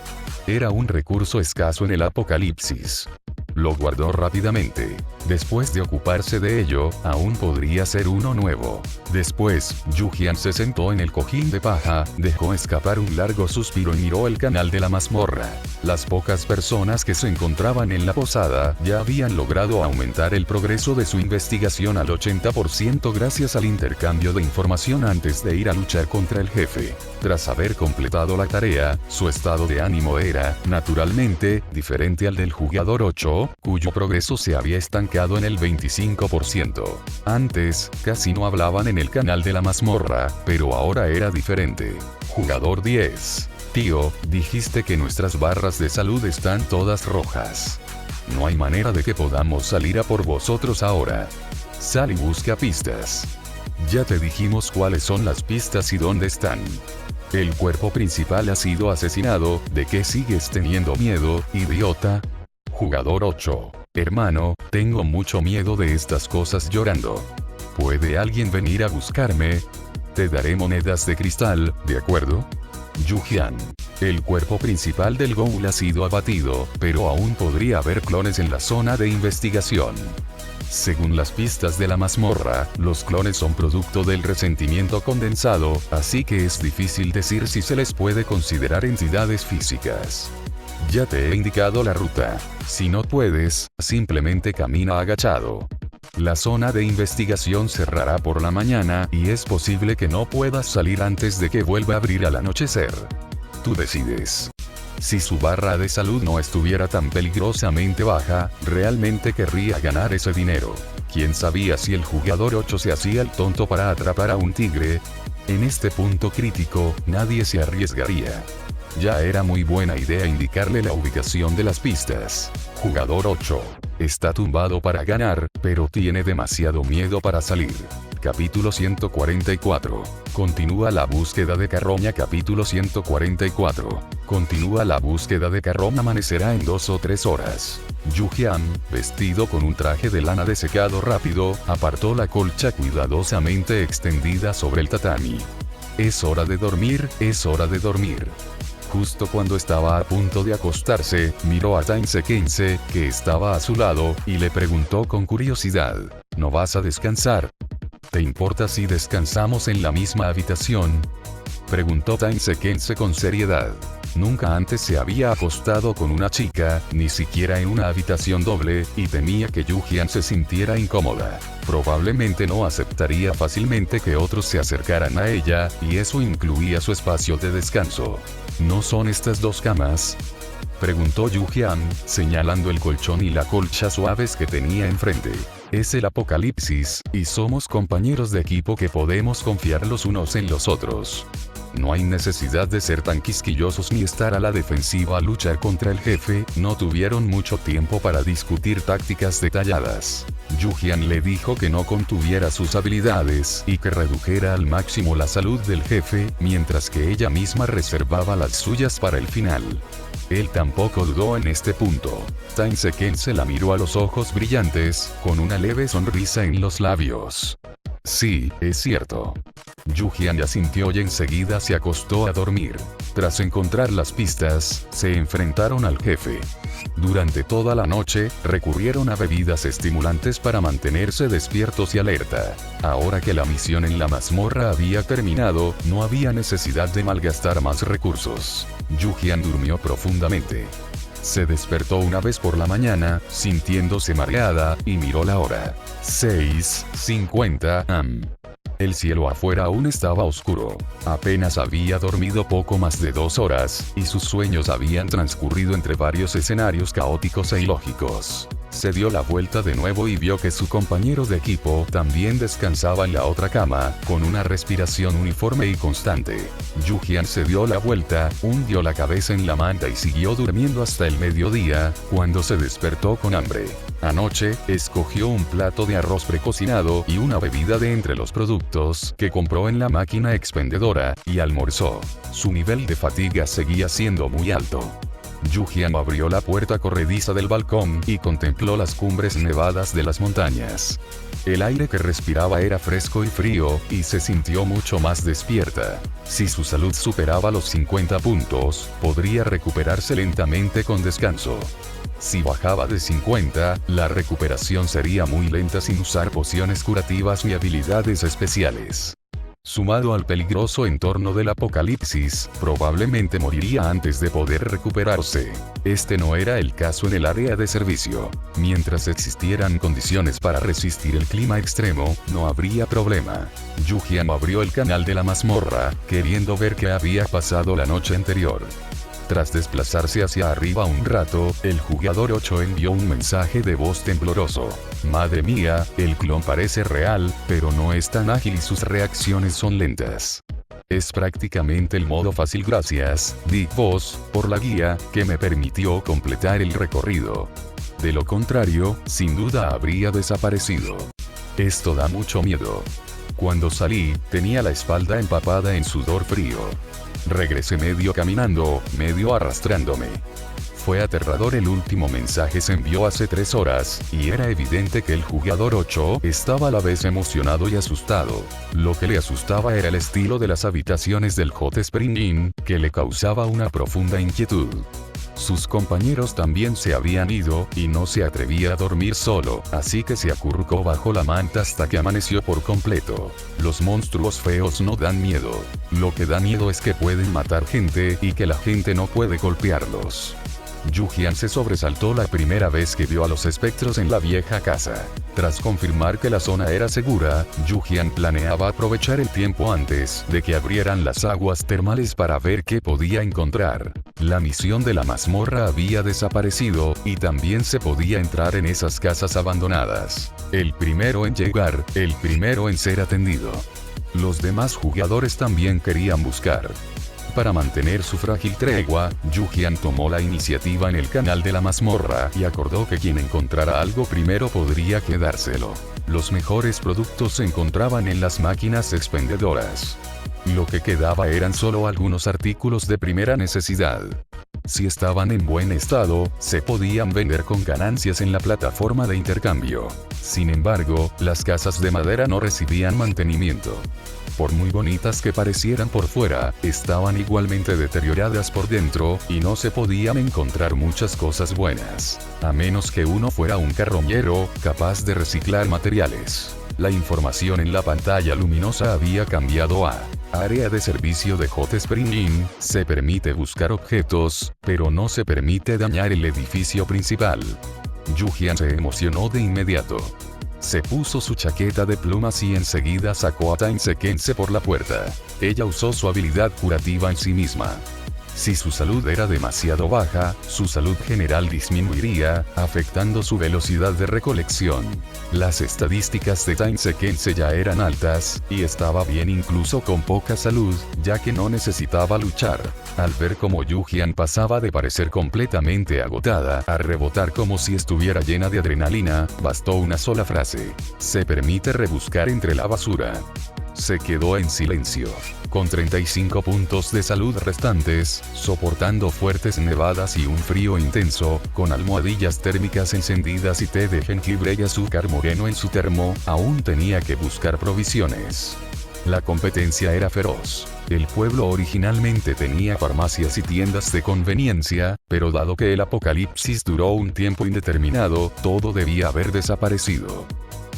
Era un recurso escaso en el apocalipsis. Lo guardó rápidamente. Después de ocuparse de ello, aún podría ser uno nuevo. Después, Yu-Jian se sentó en el cojín de paja, dejó escapar un largo suspiro y miró el canal de la mazmorra. Las pocas personas que se encontraban en la posada ya habían logrado aumentar el progreso de su investigación al 80% gracias al intercambio de información antes de ir a luchar contra el jefe. Tras haber completado la tarea, su estado de ánimo era, naturalmente, diferente al del jugador 8, cuyo progreso se había estancado en el 25%. Antes, casi no hablaban en el canal de la mazmorra, pero ahora era diferente. Jugador 10. Tío, dijiste que nuestras barras de salud están todas rojas. No hay manera de que podamos salir a por vosotros ahora. Sal y busca pistas. Ya te dijimos cuáles son las pistas y dónde están. El cuerpo principal ha sido asesinado, ¿de qué sigues teniendo miedo, idiota? Jugador 8. Hermano, tengo mucho miedo de estas cosas llorando. ¿Puede alguien venir a buscarme? Te daré monedas de cristal, ¿de acuerdo? Yu-Jian. El cuerpo principal del ghoul ha sido abatido, pero aún podría haber clones en la zona de investigación. Según las pistas de la mazmorra, los clones son producto del resentimiento condensado, así que es difícil decir si se les puede considerar entidades físicas. Ya te he indicado la ruta. Si no puedes, simplemente camina agachado. La zona de investigación cerrará por la mañana y es posible que no puedas salir antes de que vuelva a abrir al anochecer. Tú decides. Si su barra de salud no estuviera tan peligrosamente baja, realmente querría ganar ese dinero. ¿Quién sabía si el jugador 8 se hacía el tonto para atrapar a un tigre? En este punto crítico, nadie se arriesgaría. Ya era muy buena idea indicarle la ubicación de las pistas. Jugador 8. Está tumbado para ganar, pero tiene demasiado miedo para salir. Capítulo 144. Continúa la búsqueda de Carroña. Capítulo 144. Continúa la búsqueda de Carroña. Amanecerá en 2 o 3 horas. Yu-Jian, vestido con un traje de lana de secado rápido, apartó la colcha cuidadosamente extendida sobre el tatami. Es hora de dormir, es hora de dormir. Justo cuando estaba a punto de acostarse, miró a Tainse-Kense, que estaba a su lado, y le preguntó con curiosidad: ¿No vas a descansar? ¿Te importa si descansamos en la misma habitación? Preguntó Tainse-Kense con seriedad. Nunca antes se había acostado con una chica, ni siquiera en una habitación doble, y temía que Yu-Jian se sintiera incómoda. Probablemente no aceptaría fácilmente que otros se acercaran a ella, y eso incluía su espacio de descanso. ¿No son estas dos camas? Preguntó Yu-Jian, señalando el colchón y la colcha suaves que tenía enfrente. Es el apocalipsis, y somos compañeros de equipo que podemos confiar los unos en los otros. No hay necesidad de ser tan quisquillosos ni estar a la defensiva al luchar contra el jefe. No tuvieron mucho tiempo para discutir tácticas detalladas. Yu-Jian le dijo que no contuviera sus habilidades y que redujera al máximo la salud del jefe, mientras que ella misma reservaba las suyas para el final. Él tampoco dudó en este punto. Tainse-Kense la miró a los ojos brillantes, con una leve sonrisa en los labios. Sí, es cierto. Yu-Jian asintió y enseguida se acostó a dormir. Tras encontrar las pistas, se enfrentaron al jefe. Durante toda la noche, recurrieron a bebidas estimulantes para mantenerse despiertos y alerta. Ahora que la misión en la mazmorra había terminado, no había necesidad de malgastar más recursos. Yu-Jian durmió profundamente. Se despertó una vez por la mañana, sintiéndose mareada, y miró la hora. 6:50 am. El cielo afuera aún estaba oscuro. Apenas había dormido poco más de 2 horas, y sus sueños habían transcurrido entre varios escenarios caóticos e ilógicos. Se dio la vuelta de nuevo y vio que su compañero de equipo también descansaba en la otra cama, con una respiración uniforme y constante. Yu-Jian se dio la vuelta, hundió la cabeza en la manta y siguió durmiendo hasta el mediodía, cuando se despertó con hambre. Anoche, escogió un plato de arroz precocinado y una bebida de entre los productos que compró en la máquina expendedora, y almorzó. Su nivel de fatiga seguía siendo muy alto. Yu-Jian abrió la puerta corrediza del balcón y contempló las cumbres nevadas de las montañas. El aire que respiraba era fresco y frío, y se sintió mucho más despierta. Si su salud superaba los 50 puntos, podría recuperarse lentamente con descanso. Si bajaba de 50, la recuperación sería muy lenta sin usar pociones curativas ni habilidades especiales. Sumado al peligroso entorno del apocalipsis, probablemente moriría antes de poder recuperarse. Este no era el caso en el área de servicio. Mientras existieran condiciones para resistir el clima extremo, no habría problema. Yu-Jian abrió el canal de la mazmorra, queriendo ver qué había pasado la noche anterior. Tras desplazarse hacia arriba un rato, el jugador 8 envió un mensaje de voz tembloroso. Madre mía, el clon parece real, pero no es tan ágil y sus reacciones son lentas. Es prácticamente el modo fácil gracias, Dick Voss, por la guía, que me permitió completar el recorrido. De lo contrario, sin duda habría desaparecido. Esto da mucho miedo. Cuando salí, tenía la espalda empapada en sudor frío. Regresé medio caminando, medio arrastrándome. Fue aterrador. El último mensaje se envió hace 3 horas, y era evidente que el jugador 8 estaba a la vez emocionado y asustado. Lo que le asustaba era el estilo de las habitaciones del Hot Spring Inn, que le causaba una profunda inquietud. Sus compañeros también se habían ido, y no se atrevía a dormir solo, así que se acurrucó bajo la manta hasta que amaneció por completo. Los monstruos feos no dan miedo. Lo que da miedo es que pueden matar gente y que la gente no puede golpearlos. Yu-Jian se sobresaltó la primera vez que vio a los espectros en la vieja casa. Tras confirmar que la zona era segura, Yu-Jian planeaba aprovechar el tiempo antes de que abrieran las aguas termales para ver qué podía encontrar. La misión de la mazmorra había desaparecido, y también se podía entrar en esas casas abandonadas. El primero en llegar, el primero en ser atendido. Los demás jugadores también querían buscar. Para mantener su frágil tregua, Yu-Jian tomó la iniciativa en el canal de la mazmorra y acordó que quien encontrara algo primero podría quedárselo. Los mejores productos se encontraban en las máquinas expendedoras. Lo que quedaba eran solo algunos artículos de primera necesidad. Si estaban en buen estado, se podían vender con ganancias en la plataforma de intercambio. Sin embargo, las casas de madera no recibían mantenimiento. Por muy bonitas que parecieran por fuera, estaban igualmente deterioradas por dentro, y no se podían encontrar muchas cosas buenas, a menos que uno fuera un carroñero, capaz de reciclar materiales. La información en la pantalla luminosa había cambiado a área de servicio de Hot Spring Inn. Se permite buscar objetos, pero no se permite dañar el edificio principal. Yu-Jian se emocionó de inmediato. Se puso su chaqueta de plumas y enseguida sacó a Tainse-Kense por la puerta. Ella usó su habilidad curativa en sí misma. Si su salud era demasiado baja, su salud general disminuiría, afectando su velocidad de recolección. Las estadísticas de Tainse-Kense ya eran altas, y estaba bien incluso con poca salud, ya que no necesitaba luchar. Al ver cómo Yu-Jian pasaba de parecer completamente agotada a rebotar como si estuviera llena de adrenalina, bastó una sola frase: se permite rebuscar entre la basura. Se quedó en silencio. Con 35 puntos de salud restantes, soportando fuertes nevadas y un frío intenso, con almohadillas térmicas encendidas y té de jengibre y azúcar moreno en su termo, aún tenía que buscar provisiones. La competencia era feroz. El pueblo originalmente tenía farmacias y tiendas de conveniencia, pero dado que el apocalipsis duró un tiempo indeterminado, todo debía haber desaparecido.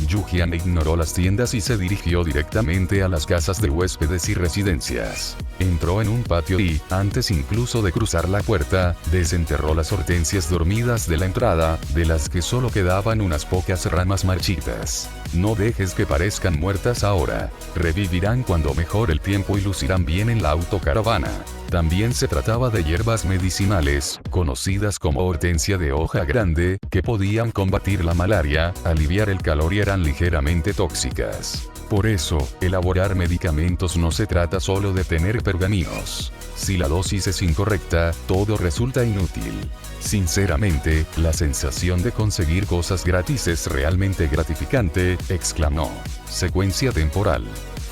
Yu-Jian ignoró las tiendas y se dirigió directamente a las casas de huéspedes y residencias. Entró en un patio y, antes incluso de cruzar la puerta, desenterró las hortensias dormidas de la entrada, de las que solo quedaban unas pocas ramas marchitas. No dejes que parezcan muertas ahora. Revivirán cuando mejore el tiempo y lucirán bien en la autocaravana. También se trataba de hierbas medicinales, conocidas como hortensia de hoja grande, que podían combatir la malaria, aliviar el calor y eran ligeramente tóxicas. Por eso, elaborar medicamentos no se trata solo de tener pergaminos. Si la dosis es incorrecta, todo resulta inútil. Sinceramente, la sensación de conseguir cosas gratis es realmente gratificante, exclamó. Secuencia temporal.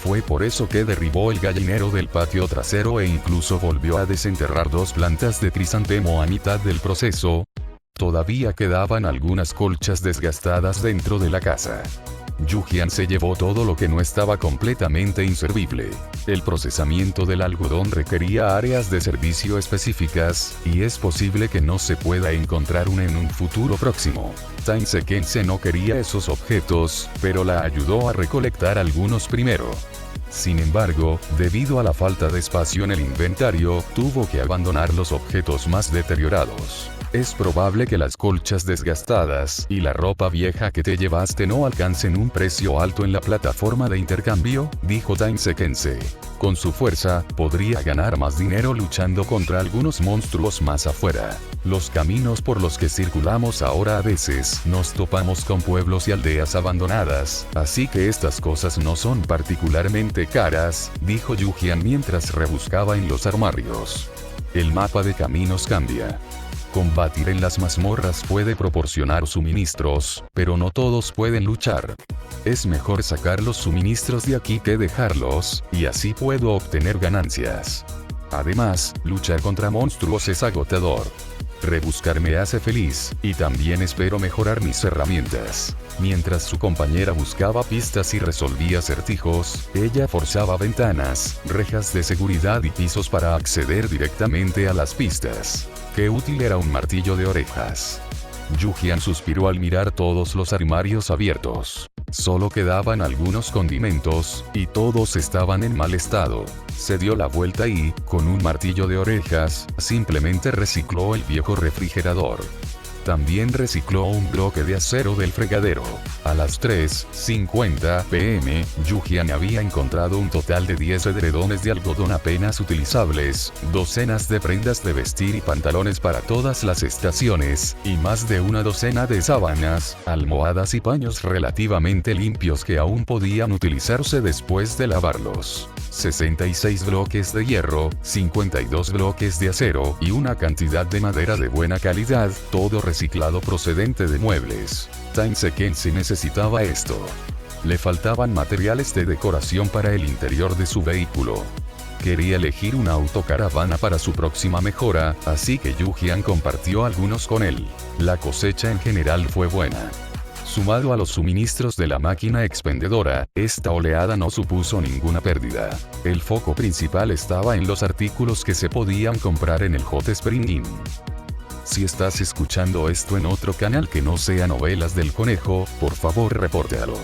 Fue por eso que derribó el gallinero del patio trasero e incluso volvió a desenterrar 2 plantas de crisantemo a mitad del proceso. Todavía quedaban algunas colchas desgastadas dentro de la casa. Yu-Jian se llevó todo lo que no estaba completamente inservible. El procesamiento del algodón requería áreas de servicio específicas, y es posible que no se pueda encontrar una en un futuro próximo. Time Sequence no quería esos objetos, pero la ayudó a recolectar algunos primero. Sin embargo, debido a la falta de espacio en el inventario, tuvo que abandonar los objetos más deteriorados. Es probable que las colchas desgastadas y la ropa vieja que te llevaste no alcancen un precio alto en la plataforma de intercambio, dijo Time Sequence. Con su fuerza, podría ganar más dinero luchando contra algunos monstruos más afuera. Los caminos por los que circulamos ahora a veces nos topamos con pueblos y aldeas abandonadas, así que estas cosas no son particularmente caras, dijo Yu-Jian mientras rebuscaba en los armarios. El mapa de caminos cambia. Combatir en las mazmorras puede proporcionar suministros, pero no todos pueden luchar. Es mejor sacar los suministros de aquí que dejarlos, y así puedo obtener ganancias. Además, luchar contra monstruos es agotador. Rebuscar me hace feliz, y también espero mejorar mis herramientas. Mientras su compañera buscaba pistas y resolvía acertijos, ella forzaba ventanas, rejas de seguridad y pisos para acceder directamente a las pistas. Qué útil era un martillo de orejas. Yu-Jian suspiró al mirar todos los armarios abiertos. Solo quedaban algunos condimentos, y todos estaban en mal estado. Se dio la vuelta y, con un martillo de orejas, simplemente recicló el viejo refrigerador. También recicló un bloque de acero del fregadero. A las 3:50 p.m., Yu-Jian había encontrado un total de 10 edredones de algodón apenas utilizables, docenas de prendas de vestir y pantalones para todas las estaciones, y más de una docena de sábanas, almohadas y paños relativamente limpios que aún podían utilizarse después de lavarlos. 66 bloques de hierro, 52 bloques de acero y una cantidad de madera de buena calidad, todo reciclado procedente de muebles. Time Sequence necesitaba esto. Le faltaban materiales de decoración para el interior de su vehículo. Quería elegir una autocaravana para su próxima mejora, así que Yu-Jian compartió algunos con él. La cosecha en general fue buena. Sumado a los suministros de la máquina expendedora, esta oleada no supuso ninguna pérdida. El foco principal estaba en los artículos que se podían comprar en el Hot Spring Inn. Si estás escuchando esto en otro canal que no sea Novelas del Conejo, por favor repórtalo.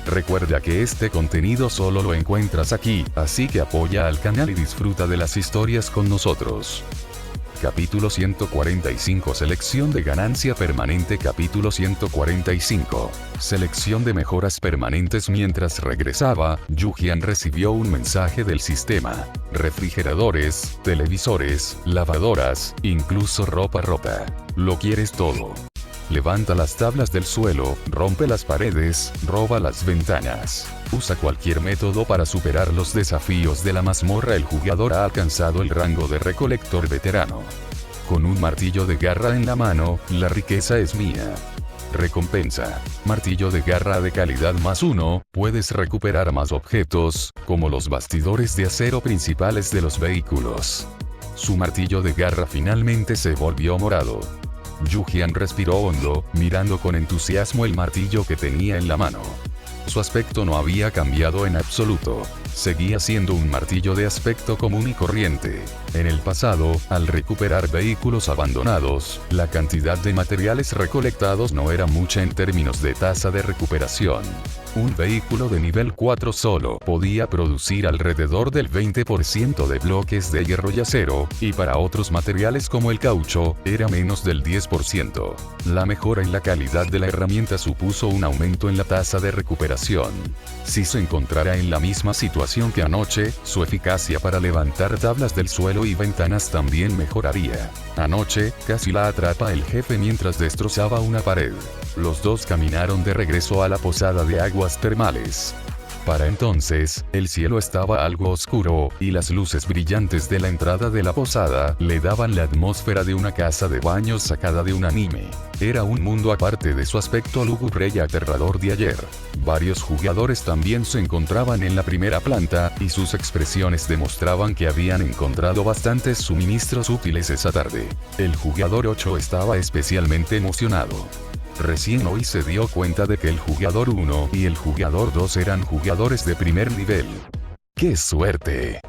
Recuerda que este contenido solo lo encuentras aquí, así que apoya al canal y disfruta de las historias con nosotros. Capítulo 145 Selección de ganancia permanente. Capítulo 145 Selección de mejoras permanentes. Mientras regresaba, Yu-Jian recibió un mensaje del sistema. Refrigeradores, televisores, lavadoras, incluso ropa rota. Lo quieres todo. Levanta las tablas del suelo, rompe las paredes, roba las ventanas. Usa cualquier método para superar los desafíos de la mazmorra. El jugador ha alcanzado el rango de recolector veterano. Con un martillo de garra en la mano, la riqueza es mía. Recompensa. Martillo de garra de calidad +1, puedes recuperar más objetos, como los bastidores de acero principales de los vehículos. Su martillo de garra finalmente se volvió morado. Yu-Jian respiró hondo, mirando con entusiasmo el martillo que tenía en la mano. Su aspecto no había cambiado en absoluto. Seguía siendo un martillo de aspecto común y corriente. En el pasado, al recuperar vehículos abandonados, la cantidad de materiales recolectados no era mucha en términos de tasa de recuperación. Un vehículo de nivel 4 solo podía producir alrededor del 20% de bloques de hierro y acero, y para otros materiales como el caucho, era menos del 10%. La mejora en la calidad de la herramienta supuso un aumento en la tasa de recuperación. Si se encontrara en la misma situación que anoche, su eficacia para levantar tablas del suelo y ventanas también mejoraría. Anoche, casi la atrapa el jefe mientras destrozaba una pared. Los dos caminaron de regreso a la posada de aguas termales. Para entonces, el cielo estaba algo oscuro, y las luces brillantes de la entrada de la posada le daban la atmósfera de una casa de baños sacada de un anime. Era un mundo aparte de su aspecto lúgubre y aterrador de ayer. Varios jugadores también se encontraban en la primera planta, y sus expresiones demostraban que habían encontrado bastantes suministros útiles esa tarde. El jugador 8 estaba especialmente emocionado. Recién hoy se dio cuenta de que el jugador 1 y el jugador 2 eran jugadores de primer nivel. ¡Qué suerte!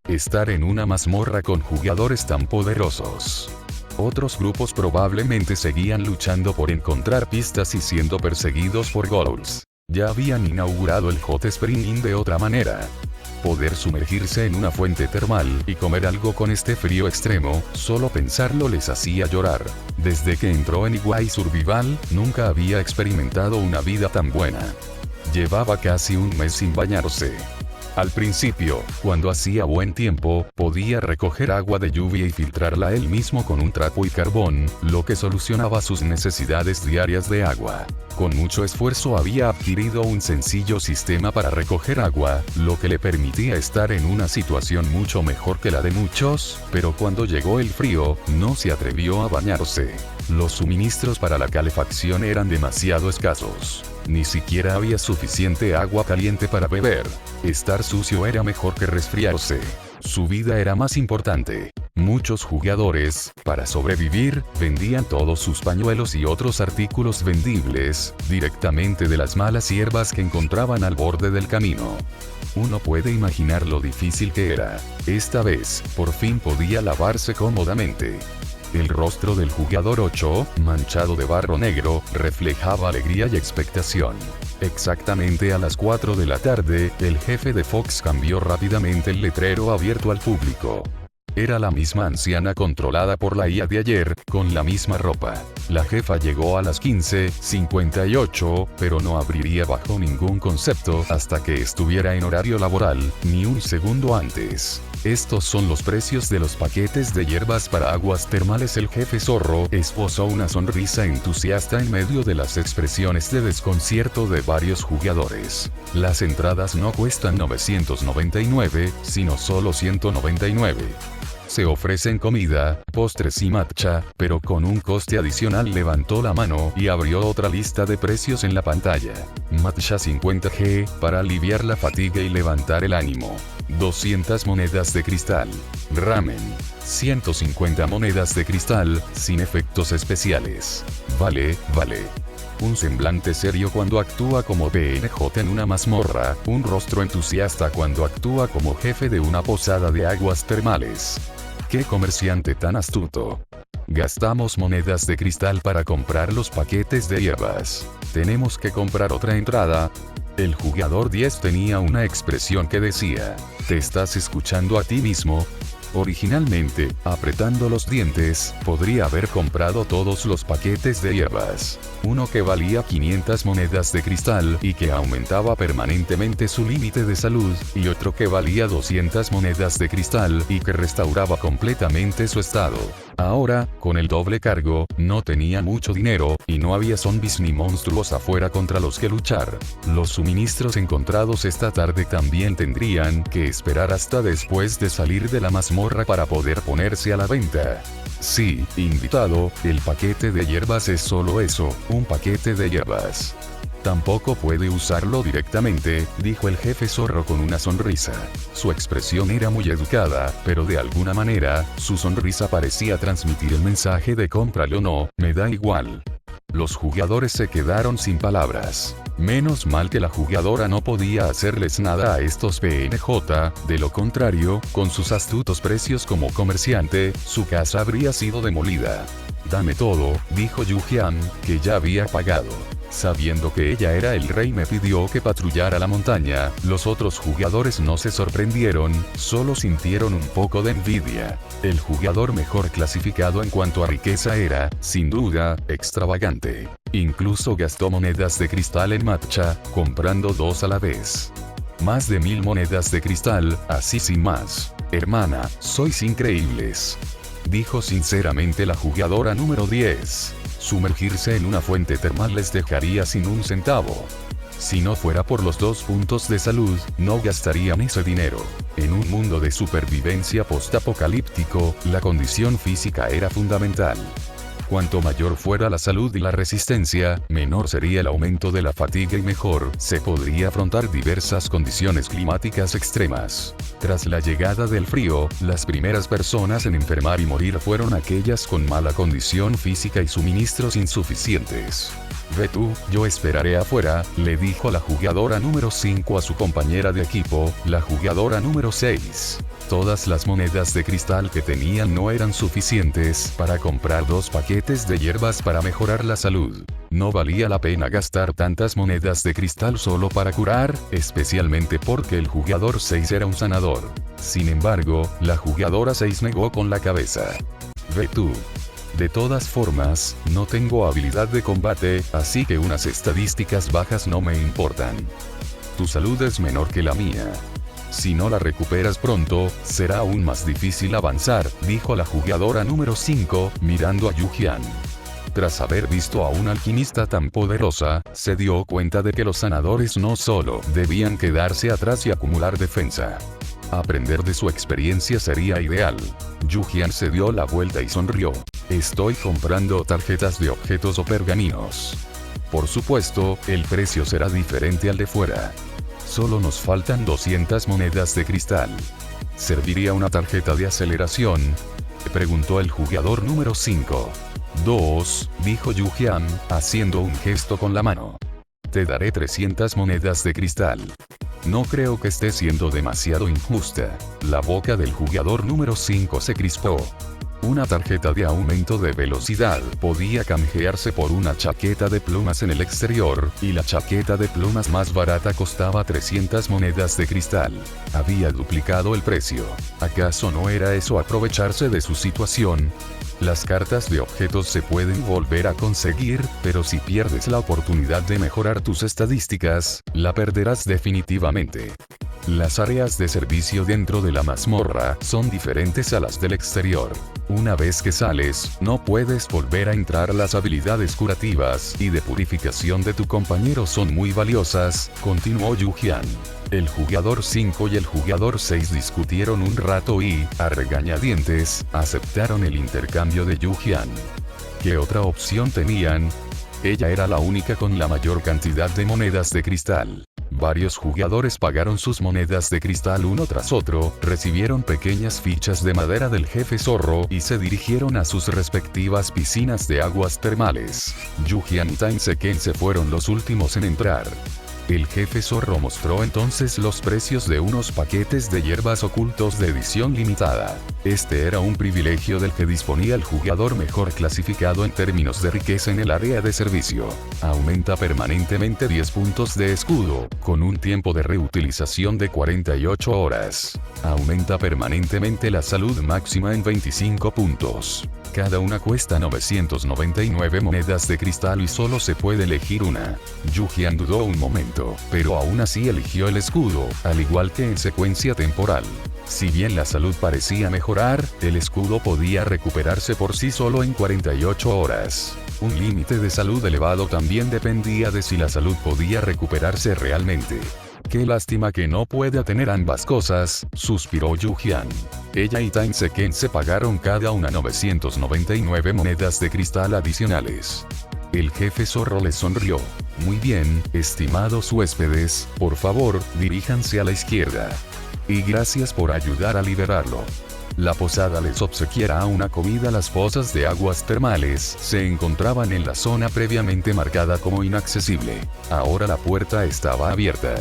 Estar en una mazmorra con jugadores tan poderosos. Otros grupos probablemente seguían luchando por encontrar pistas y siendo perseguidos por ghouls. Ya habían inaugurado el Hot Spring Inn de otra manera. Poder sumergirse en una fuente termal y comer algo con este frío extremo, solo pensarlo les hacía llorar. Desde que entró en Iguay Survival, nunca había experimentado una vida tan buena. Llevaba casi un mes sin bañarse. Al principio, cuando hacía buen tiempo, podía recoger agua de lluvia y filtrarla él mismo con un trapo y carbón, lo que solucionaba sus necesidades diarias de agua. Con mucho esfuerzo había adquirido un sencillo sistema para recoger agua, lo que le permitía estar en una situación mucho mejor que la de muchos, pero cuando llegó el frío, no se atrevió a bañarse. Los suministros para la calefacción eran demasiado escasos. Ni siquiera había suficiente agua caliente para beber. Estar sucio era mejor que resfriarse. Su vida era más importante. Muchos jugadores, para sobrevivir, vendían todos sus pañuelos y otros artículos vendibles, directamente de las malas hierbas que encontraban al borde del camino. Uno puede imaginar lo difícil que era. Esta vez, por fin podía lavarse cómodamente. El rostro del jugador 8, manchado de barro negro, reflejaba alegría y expectación. Exactamente a las 4 de la tarde, el jefe de Fox cambió rápidamente el letrero abierto al público. Era la misma anciana controlada por la IA de ayer, con la misma ropa. La jefa llegó a las 15:58, pero no abriría bajo ningún concepto hasta que estuviera en horario laboral, ni un segundo antes. Estos son los precios de los paquetes de hierbas para aguas termales. El jefe zorro esbozó una sonrisa entusiasta en medio de las expresiones de desconcierto de varios jugadores. Las entradas no cuestan 999, sino solo 199. Se ofrecen comida, postres y matcha, pero con un coste adicional. Levantó la mano y abrió otra lista de precios en la pantalla. Matcha 50G, para aliviar la fatiga y levantar el ánimo. 200 monedas de cristal. Ramen. 150 monedas de cristal, sin efectos especiales. Vale. Un semblante serio cuando actúa como PNJ en una mazmorra, un rostro entusiasta cuando actúa como jefe de una posada de aguas termales. ¡Qué comerciante tan astuto! Gastamos monedas de cristal para comprar los paquetes de hierbas. ¿Tenemos que comprar otra entrada? El jugador 10 tenía una expresión que decía: ¿te estás escuchando a ti mismo? Originalmente, apretando los dientes, podría haber comprado todos los paquetes de hierbas. Uno que valía 500 monedas de cristal y que aumentaba permanentemente su límite de salud, y otro que valía 200 monedas de cristal y que restauraba completamente su estado. Ahora, con el doble cargo, no tenía mucho dinero, y no había zombies ni monstruos afuera contra los que luchar. Los suministros encontrados esta tarde también tendrían que esperar hasta después de salir de la mazmorra para poder ponerse a la venta. Sí, invitado, el paquete de hierbas es solo eso, un paquete de hierbas. Tampoco puede usarlo directamente, dijo el jefe zorro con una sonrisa. Su expresión era muy educada, pero de alguna manera, su sonrisa parecía transmitir el mensaje de cómpralo o no, me da igual. Los jugadores se quedaron sin palabras. Menos mal que la jugadora no podía hacerles nada a estos PNJ, de lo contrario, con sus astutos precios como comerciante, su casa habría sido demolida. Dame todo, dijo Yujian, que ya había pagado. Sabiendo que ella era el rey me pidió que patrullara la montaña. Los otros jugadores no se sorprendieron, solo sintieron un poco de envidia. El jugador mejor clasificado en cuanto a riqueza era, sin duda, extravagante. Incluso gastó monedas de cristal en matcha, comprando 2 a la vez. Más de 1000 monedas de cristal, así sin más. Hermana, sois increíbles. Dijo sinceramente la jugadora número 10. Sumergirse en una fuente termal les dejaría sin un centavo. Si no fuera por los 2 puntos de salud, no gastarían ese dinero. En un mundo de supervivencia postapocalíptico, la condición física era fundamental. Cuanto mayor fuera la salud y la resistencia, menor sería el aumento de la fatiga y mejor se podría afrontar diversas condiciones climáticas extremas. Tras la llegada del frío, las primeras personas en enfermar y morir fueron aquellas con mala condición física y suministros insuficientes. Ve tú, yo esperaré afuera, le dijo la jugadora número 5 a su compañera de equipo, la jugadora número 6. Todas las monedas de cristal que tenían no eran suficientes para comprar 2 paquetes de hierbas para mejorar la salud. No valía la pena gastar tantas monedas de cristal solo para curar, especialmente porque el jugador 6 era un sanador. Sin embargo, la jugadora 6 negó con la cabeza. Ve tú. De todas formas, no tengo habilidad de combate, así que unas estadísticas bajas no me importan. Tu salud es menor que la mía. Si no la recuperas pronto, será aún más difícil avanzar, dijo la jugadora número 5, mirando a Yujian. Tras haber visto a una alquimista tan poderosa, se dio cuenta de que los sanadores no solo debían quedarse atrás y acumular defensa. Aprender de su experiencia sería ideal. Yujian se dio la vuelta y sonrió. Estoy comprando tarjetas de objetos o pergaminos. Por supuesto, el precio será diferente al de fuera. Solo nos faltan 200 monedas de cristal. ¿Serviría una tarjeta de aceleración?, preguntó el jugador número 5. 2, dijo Yujian, haciendo un gesto con la mano. Te daré 300 monedas de cristal. No creo que esté siendo demasiado injusta. La boca del jugador número 5 se crispó. Una tarjeta de aumento de velocidad podía canjearse por una chaqueta de plumas en el exterior, y la chaqueta de plumas más barata costaba 300 monedas de cristal. Había duplicado el precio. ¿Acaso no era eso aprovecharse de su situación? Las cartas de objetos se pueden volver a conseguir, pero si pierdes la oportunidad de mejorar tus estadísticas, la perderás definitivamente. Las áreas de servicio dentro de la mazmorra son diferentes a las del exterior. Una vez que sales, no puedes volver a entrar. Las habilidades curativas y de purificación de tu compañero son muy valiosas, continuó Yujian. El jugador 5 y el jugador 6 discutieron un rato y, a regañadientes, aceptaron el intercambio de Yujian. ¿Qué otra opción tenían? Ella era la única con la mayor cantidad de monedas de cristal. Varios jugadores pagaron sus monedas de cristal uno tras otro, recibieron pequeñas fichas de madera del jefe zorro y se dirigieron a sus respectivas piscinas de aguas termales. Yujian y Tainseken se fueron los últimos en entrar. El jefe zorro mostró entonces los precios de unos paquetes de hierbas ocultos de edición limitada. Este era un privilegio del que disponía el jugador mejor clasificado en términos de riqueza en el área de servicio. Aumenta permanentemente 10 puntos de escudo, con un tiempo de reutilización de 48 horas. Aumenta permanentemente la salud máxima en 25 puntos. Cada una cuesta 999 monedas de cristal y solo se puede elegir una. Yu-Jian dudó un momento, pero aún así eligió el escudo, al igual que en secuencia temporal. Si bien la salud parecía mejorar, el escudo podía recuperarse por sí solo en 48 horas. Un límite de salud elevado también dependía de si la salud podía recuperarse realmente. Qué lástima que no pueda tener ambas cosas, suspiró Yu-Jian. Ella y Time Seken se pagaron cada una 999 monedas de cristal adicionales. El jefe zorro le sonrió. Muy bien, estimados huéspedes, por favor, diríjanse a la izquierda. Y gracias por ayudar a liberarlo. La posada les obsequiará una comida. Las pozas de aguas termales se encontraban en la zona previamente marcada como inaccesible. Ahora la puerta estaba abierta.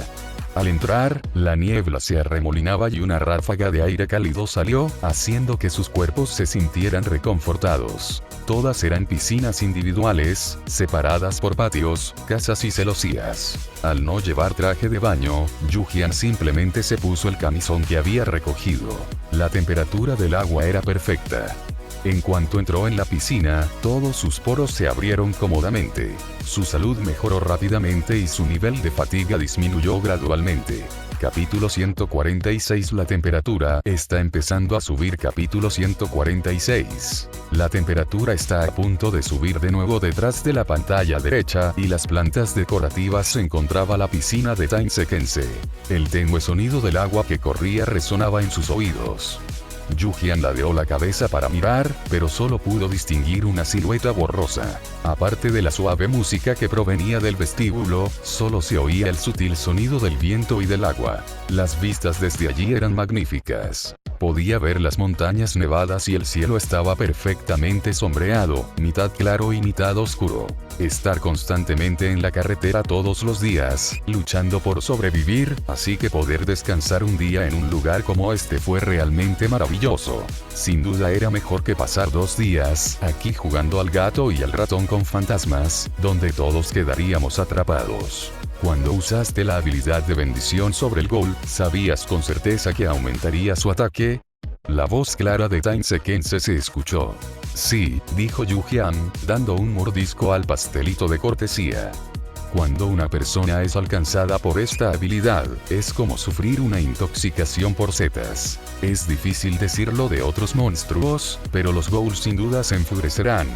Al entrar, la niebla se arremolinaba y una ráfaga de aire cálido salió, haciendo que sus cuerpos se sintieran reconfortados. Todas eran piscinas individuales, separadas por patios, casas y celosías. Al no llevar traje de baño, Yu-Jian simplemente se puso el camisón que había recogido. La temperatura del agua era perfecta. En cuanto entró en la piscina, todos sus poros se abrieron cómodamente. Su salud mejoró rápidamente y su nivel de fatiga disminuyó gradualmente. Capítulo 146. La temperatura está empezando a subir. Capítulo 146. La temperatura está a punto de subir de nuevo. Detrás de la pantalla derecha y las plantas decorativas se encontraba la piscina de Time Sekense. El tenue sonido del agua que corría resonaba en sus oídos. Yu-Jian ladeó la cabeza para mirar, pero solo pudo distinguir una silueta borrosa. Aparte de la suave música que provenía del vestíbulo, solo se oía el sutil sonido del viento y del agua. Las vistas desde allí eran magníficas. Podía ver las montañas nevadas y el cielo estaba perfectamente sombreado, mitad claro y mitad oscuro. Estar constantemente en la carretera todos los días, luchando por sobrevivir, así que poder descansar un día en un lugar como este fue realmente maravilloso. Sin duda era mejor que pasar 2 días aquí jugando al gato y al ratón con fantasmas, donde todos quedaríamos atrapados. Cuando usaste la habilidad de bendición sobre el ghoul, ¿sabías con certeza que aumentaría su ataque? La voz clara de Time Sekense se escuchó. Sí, dijo Yu-Jian, dando un mordisco al pastelito de cortesía. Cuando una persona es alcanzada por esta habilidad, es como sufrir una intoxicación por setas. Es difícil decirlo de otros monstruos, pero los ghouls sin duda se enfurecerán.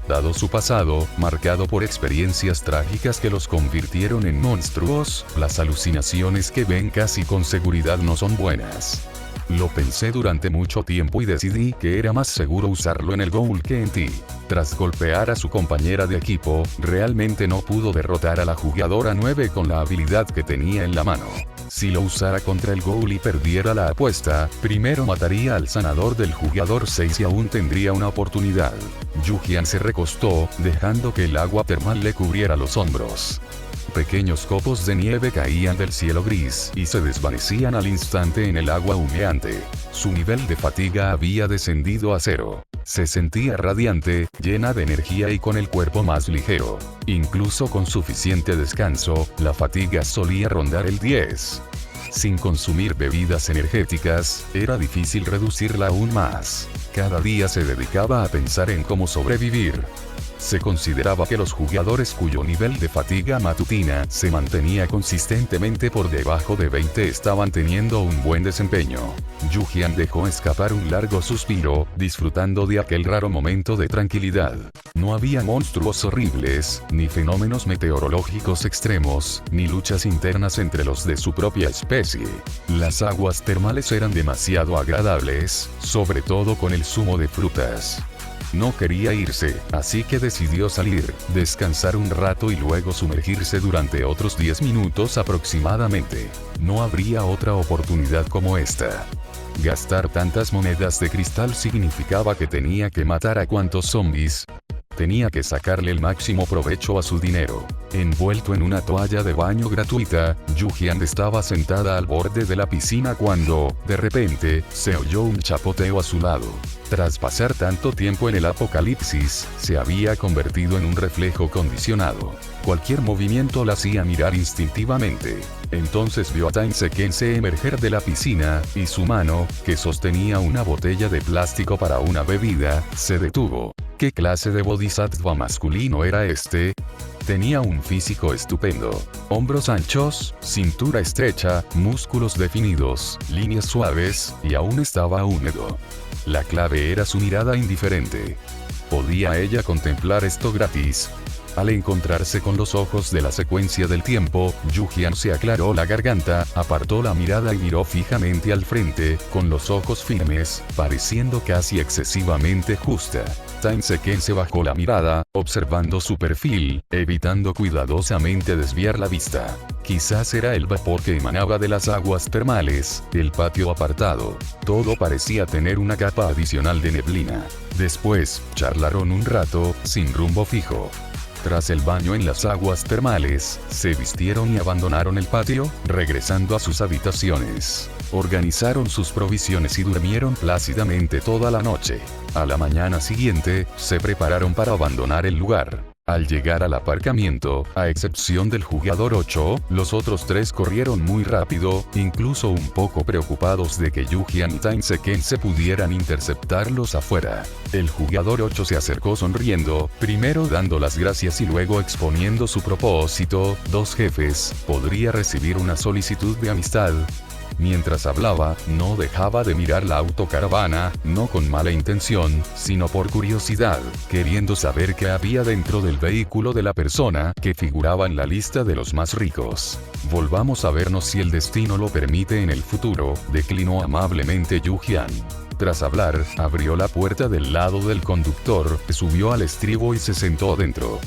Dado su pasado, marcado por experiencias trágicas que los convirtieron en monstruos, las alucinaciones que ven casi con seguridad no son buenas. Lo pensé durante mucho tiempo y decidí que era más seguro usarlo en el ghoul que en ti. Tras golpear a su compañera de equipo, realmente no pudo derrotar a la jugadora 9 con la habilidad que tenía en la mano. Si lo usara contra el ghoul y perdiera la apuesta, primero mataría al sanador del jugador 6 y aún tendría una oportunidad. Yu-Jian se recostó, dejando que el agua termal le cubriera los hombros. Pequeños copos de nieve caían del cielo gris y se desvanecían al instante en el agua humeante. Su nivel de fatiga había descendido a 0. Se sentía radiante, llena de energía y con el cuerpo más ligero. Incluso con suficiente descanso, la fatiga solía rondar el 10. Sin consumir bebidas energéticas, era difícil reducirla aún más. Cada día se dedicaba a pensar en cómo sobrevivir. Se consideraba que los jugadores cuyo nivel de fatiga matutina se mantenía consistentemente por debajo de 20 estaban teniendo un buen desempeño. Yu-Jian dejó escapar un largo suspiro, disfrutando de aquel raro momento de tranquilidad. No había monstruos horribles, ni fenómenos meteorológicos extremos, ni luchas internas entre los de su propia especie. Las aguas termales eran demasiado agradables, sobre todo con el zumo de frutas. No quería irse, así que decidió salir, descansar un rato y luego sumergirse durante otros 10 minutos aproximadamente. No habría otra oportunidad como esta. Gastar tantas monedas de cristal significaba que tenía que matar a cuantos zombies. Tenía que sacarle el máximo provecho a su dinero. Envuelto en una toalla de baño gratuita, Yu-Jian estaba sentada al borde de la piscina cuando, de repente, se oyó un chapoteo a su lado. Tras pasar tanto tiempo en el apocalipsis, se había convertido en un reflejo condicionado. Cualquier movimiento la hacía mirar instintivamente. Entonces vio a Tainseken emerger de la piscina, y su mano, que sostenía una botella de plástico para una bebida, se detuvo. ¿Qué clase de bodhisattva masculino era este? Tenía un físico estupendo. Hombros anchos, cintura estrecha, músculos definidos, líneas suaves, y aún estaba húmedo. La clave era su mirada indiferente. ¿Podía ella contemplar esto gratis? Al encontrarse con los ojos de la secuencia del tiempo, Yujian se aclaró la garganta, apartó la mirada y miró fijamente al frente, con los ojos firmes, pareciendo casi excesivamente justa. Tainseken se bajó la mirada, observando su perfil, evitando cuidadosamente desviar la vista. Quizás era el vapor que emanaba de las aguas termales, el patio apartado. Todo parecía tener una capa adicional de neblina. Después, charlaron un rato, sin rumbo fijo. Tras el baño en las aguas termales, se vistieron y abandonaron el patio, regresando a sus habitaciones. Organizaron sus provisiones y durmieron plácidamente toda la noche. A la mañana siguiente, se prepararon para abandonar el lugar. Al llegar al aparcamiento, a excepción del jugador 8, los otros 3 corrieron muy rápido, incluso un poco preocupados de que Yujian y Tainseken se pudieran interceptarlos afuera. El jugador 8 se acercó sonriendo, primero dando las gracias y luego exponiendo su propósito: 2 jefes, podría recibir una solicitud de amistad. Mientras hablaba, no dejaba de mirar la autocaravana, no con mala intención, sino por curiosidad, queriendo saber qué había dentro del vehículo de la persona que figuraba en la lista de los más ricos. Volvamos a vernos si el destino lo permite en el futuro, declinó amablemente Yujian. Tras hablar, abrió la puerta del lado del conductor, subió al estribo y se sentó dentro.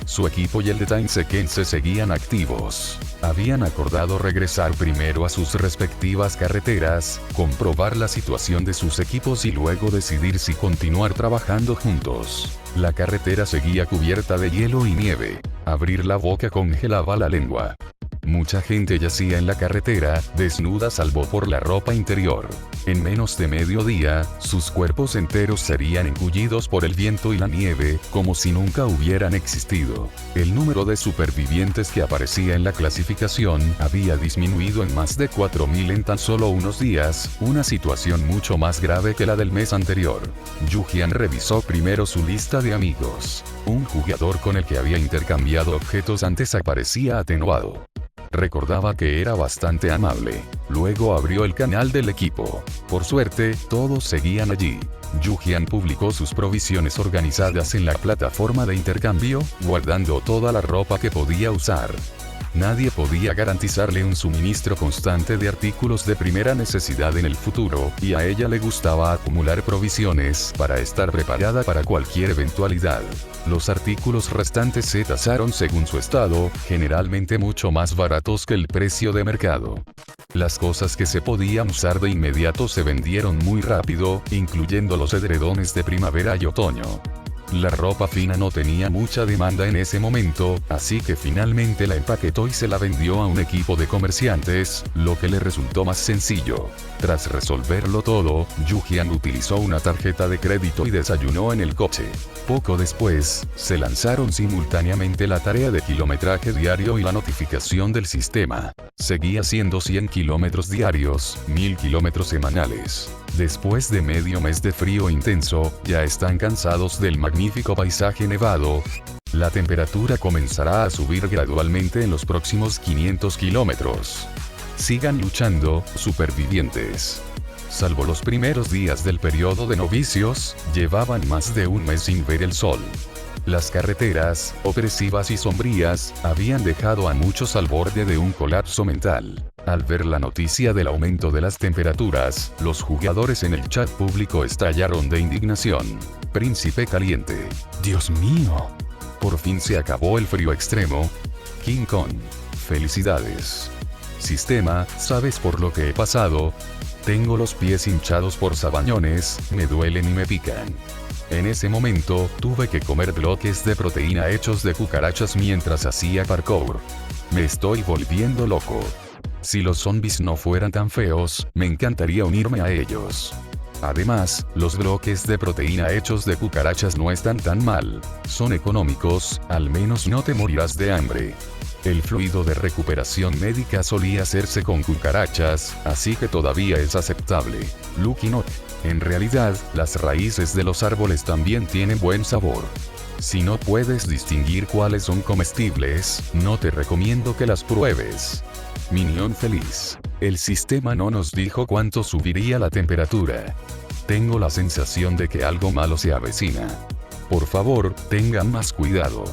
Su equipo y el de Tainseken se seguían activos. Habían acordado regresar primero a sus respectivas carreteras, comprobar la situación de sus equipos y luego decidir si continuar trabajando juntos. La carretera seguía cubierta de hielo y nieve. Abrir la boca congelaba la lengua. Mucha gente yacía en la carretera, desnuda salvo por la ropa interior. En menos de mediodía, sus cuerpos enteros serían engullidos por el viento y la nieve, como si nunca hubieran existido. El número de supervivientes que aparecía en la clasificación había disminuido en más de 4.000 en tan solo unos días, una situación mucho más grave que la del mes anterior. Yujian revisó primero su lista de amigos. Un jugador con el que había intercambiado objetos antes aparecía atenuado. Recordaba que era bastante amable. Luego abrió el canal del equipo. Por suerte, todos seguían allí. Yujian publicó sus provisiones organizadas en la plataforma de intercambio, guardando toda la ropa que podía usar. Nadie podía garantizarle un suministro constante de artículos de primera necesidad en el futuro, y a ella le gustaba acumular provisiones para estar preparada para cualquier eventualidad. Los artículos restantes se tasaron según su estado, generalmente mucho más baratos que el precio de mercado. Las cosas que se podían usar de inmediato se vendieron muy rápido, incluyendo los edredones de primavera y otoño. La ropa fina no tenía mucha demanda en ese momento, así que finalmente la empaquetó y se la vendió a un equipo de comerciantes, lo que le resultó más sencillo. Tras resolverlo todo, Yujian utilizó una tarjeta de crédito y desayunó en el coche. Poco después, se lanzaron simultáneamente la tarea de kilometraje diario y la notificación del sistema. Seguía siendo 100 kilómetros diarios, 1000 kilómetros semanales. Después de medio mes de frío intenso, ya están cansados del magnífico paisaje nevado. La temperatura comenzará a subir gradualmente en los próximos 500 kilómetros. Sigan luchando, supervivientes. Salvo los primeros días del periodo de novicios, llevaban más de un mes sin ver el sol. Las carreteras, opresivas y sombrías, habían dejado a muchos al borde de un colapso mental. Al ver la noticia del aumento de las temperaturas, los jugadores en el chat público estallaron de indignación. Príncipe caliente. ¡Dios mío! Por fin se acabó el frío extremo. King Kong. Felicidades. Sistema, ¿sabes por lo que he pasado? Tengo los pies hinchados por sabañones, me duelen y me pican. En ese momento, tuve que comer bloques de proteína hechos de cucarachas mientras hacía parkour. Me estoy volviendo loco. Si los zombies no fueran tan feos, me encantaría unirme a ellos. Además, los bloques de proteína hechos de cucarachas no están tan mal. Son económicos, al menos no te morirás de hambre. El fluido de recuperación médica solía hacerse con cucarachas, así que todavía es aceptable. Lucky Not. En realidad, las raíces de los árboles también tienen buen sabor. Si no puedes distinguir cuáles son comestibles, no te recomiendo que las pruebes. Minion feliz. El sistema no nos dijo cuánto subiría la temperatura. Tengo la sensación de que algo malo se avecina. Por favor, tengan más cuidado.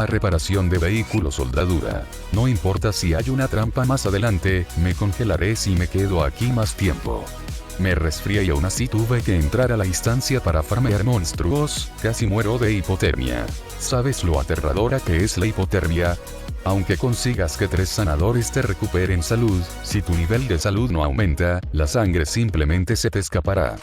Reparación de vehículo soldadura. No importa si hay una trampa más adelante, me congelaré si me quedo aquí más tiempo. Me resfrié y aún así tuve que entrar a la instancia para farmear monstruos, casi muero de hipotermia. ¿Sabes lo aterradora que es la hipotermia? Aunque consigas que 3 sanadores te recuperen salud, si tu nivel de salud no aumenta, la sangre simplemente se te escapará.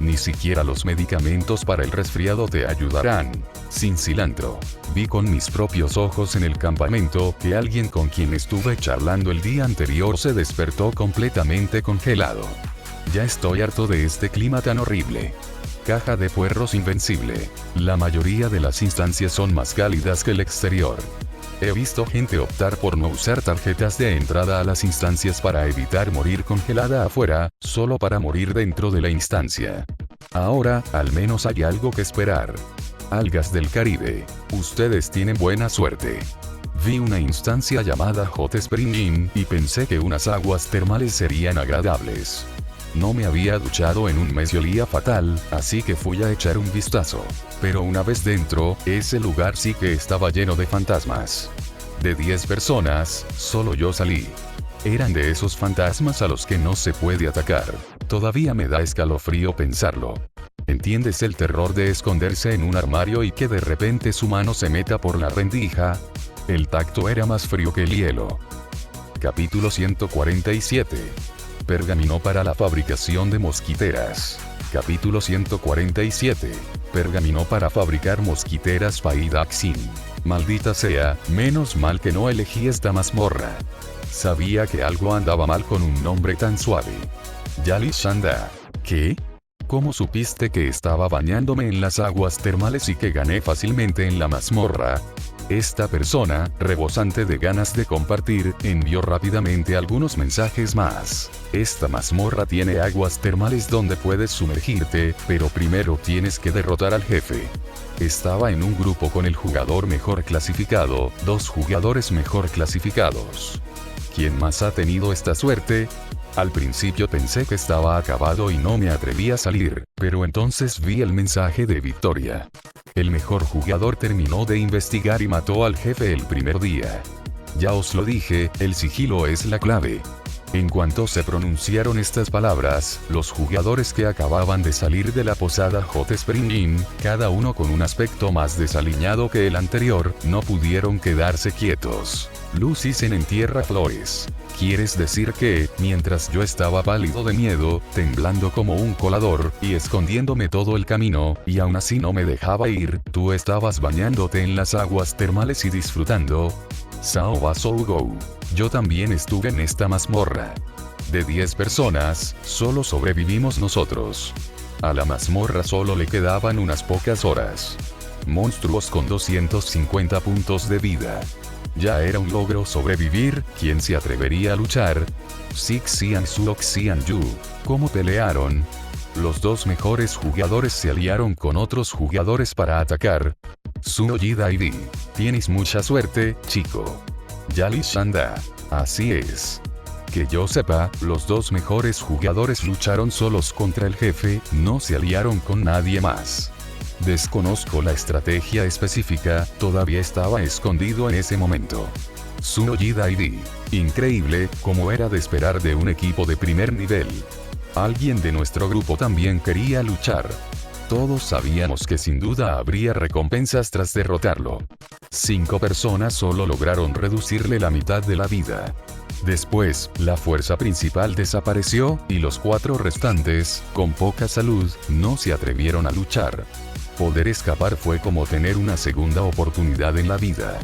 Ni siquiera los medicamentos para el resfriado te ayudarán. Sin cilantro. Vi con mis propios ojos en el campamento que alguien con quien estuve charlando el día anterior se despertó completamente congelado. Ya estoy harto de este clima tan horrible. Caja de puerros invencible. La mayoría de las instancias son más cálidas que el exterior. He visto gente optar por no usar tarjetas de entrada a las instancias para evitar morir congelada afuera, solo para morir dentro de la instancia. Ahora, al menos hay algo que esperar. Algas del Caribe. Ustedes tienen buena suerte. Vi una instancia llamada Hot Spring Inn y pensé que unas aguas termales serían agradables. No me había duchado en un mes y olía fatal, así que fui a echar un vistazo. Pero una vez dentro, ese lugar sí que estaba lleno de fantasmas. De 10 personas, solo yo salí. Eran de esos fantasmas a los que no se puede atacar. Todavía me da escalofrío pensarlo. ¿Entiendes el terror de esconderse en un armario y que de repente su mano se meta por la rendija? El tacto era más frío que el hielo. Capítulo 147. Pergamino para la fabricación de mosquiteras. Capítulo 147. Pergamino para fabricar mosquiteras Paidaxin. Maldita sea, menos mal que no elegí esta mazmorra. Sabía que algo andaba mal con un nombre tan suave. Yalishanda. ¿Qué? ¿Cómo supiste que estaba bañándome en las aguas termales y que gané fácilmente en la mazmorra? Esta persona, rebosante de ganas de compartir, envió rápidamente algunos mensajes más. Esta mazmorra tiene aguas termales donde puedes sumergirte, pero primero tienes que derrotar al jefe. Estaba en un grupo con el jugador mejor clasificado, 2 jugadores mejor clasificados. ¿Quién más ha tenido esta suerte? Al principio pensé que estaba acabado y no me atreví a salir, pero entonces vi el mensaje de victoria. El mejor jugador terminó de investigar y mató al jefe el primer día. Ya os lo dije, el sigilo es la clave. En cuanto se pronunciaron estas palabras, los jugadores que acababan de salir de la posada Hot Spring Inn, cada uno con un aspecto más desaliñado que el anterior, no pudieron quedarse quietos. Lucis en entierra flores. ¿Quieres decir que, mientras yo estaba pálido de miedo, temblando como un colador, y escondiéndome todo el camino, y aún así no me dejaba ir, tú estabas bañándote en las aguas termales y disfrutando? Sao va so go. Yo también estuve en esta mazmorra. De 10 personas, solo sobrevivimos nosotros. A la mazmorra solo le quedaban unas pocas horas. Monstruos con 250 puntos de vida. Ya era un logro sobrevivir. ¿Quién se atrevería a luchar? Sixian Suoxian Yu. ¿Cómo pelearon? Los 2 mejores jugadores se aliaron con otros jugadores para atacar. Sunoji Daidi. Tienes mucha suerte, chico. Yalishanda. Así es. Que yo sepa, los 2 mejores jugadores lucharon solos contra el jefe, no se aliaron con nadie más. Desconozco la estrategia específica, todavía estaba escondido en ese momento. Sunoji Daidi. Increíble, como era de esperar de un equipo de primer nivel. Alguien de nuestro grupo también quería luchar. Todos sabíamos que sin duda habría recompensas tras derrotarlo. 5 personas solo lograron reducirle la mitad de la vida. Después, la fuerza principal desapareció, y los 4 restantes, con poca salud, no se atrevieron a luchar. Poder escapar fue como tener una segunda oportunidad en la vida.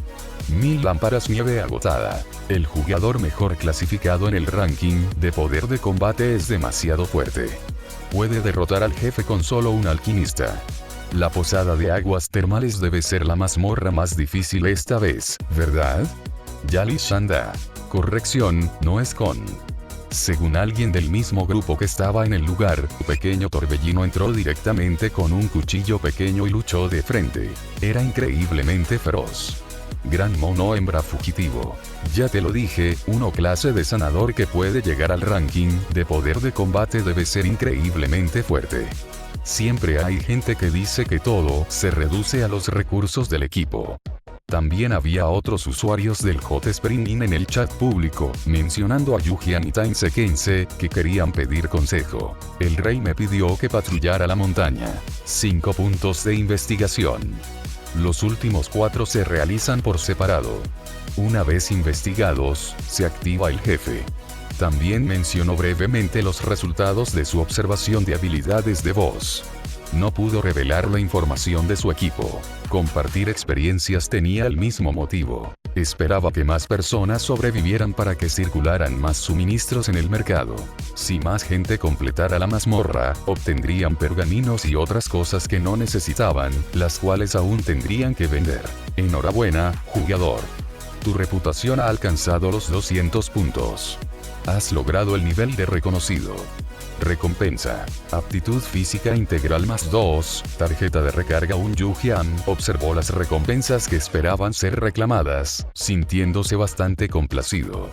1000 lámparas nieve agotada. El jugador mejor clasificado en el ranking de poder de combate es demasiado fuerte. puede derrotar al jefe con solo un alquimista. La posada de aguas termales debe ser la mazmorra más difícil esta vez, ¿verdad? Yali Shanda. Corrección, no es con. Según alguien del mismo grupo que estaba en el lugar, un pequeño torbellino entró directamente con un cuchillo pequeño y luchó de frente. Era increíblemente feroz. Gran mono hembra fugitivo. Ya te lo dije, uno clase de sanador que puede llegar al ranking de poder de combate debe ser increíblemente fuerte. Siempre hay gente que dice que todo se reduce a los recursos del equipo. También había otros usuarios del Hot Spring en el chat público, mencionando a Yujian y Tainsekense, que querían pedir consejo. El rey me pidió que patrullara la montaña. 5 puntos de investigación. Los últimos 4 se realizan por separado. Una vez investigados, se activa el jefe. También mencionó brevemente los resultados de su observación de habilidades de voz. No pudo revelar la información de su equipo. Compartir experiencias tenía el mismo motivo. Esperaba que más personas sobrevivieran para que circularan más suministros en el mercado. Si más gente completara la mazmorra, obtendrían pergaminos y otras cosas que no necesitaban, las cuales aún tendrían que vender. Enhorabuena, jugador. Tu reputación ha alcanzado los 200 puntos. Has logrado el nivel de reconocido. Recompensa. Aptitud física integral +2, tarjeta de recarga. Un Yujian observó las recompensas que esperaban ser reclamadas, sintiéndose bastante complacido.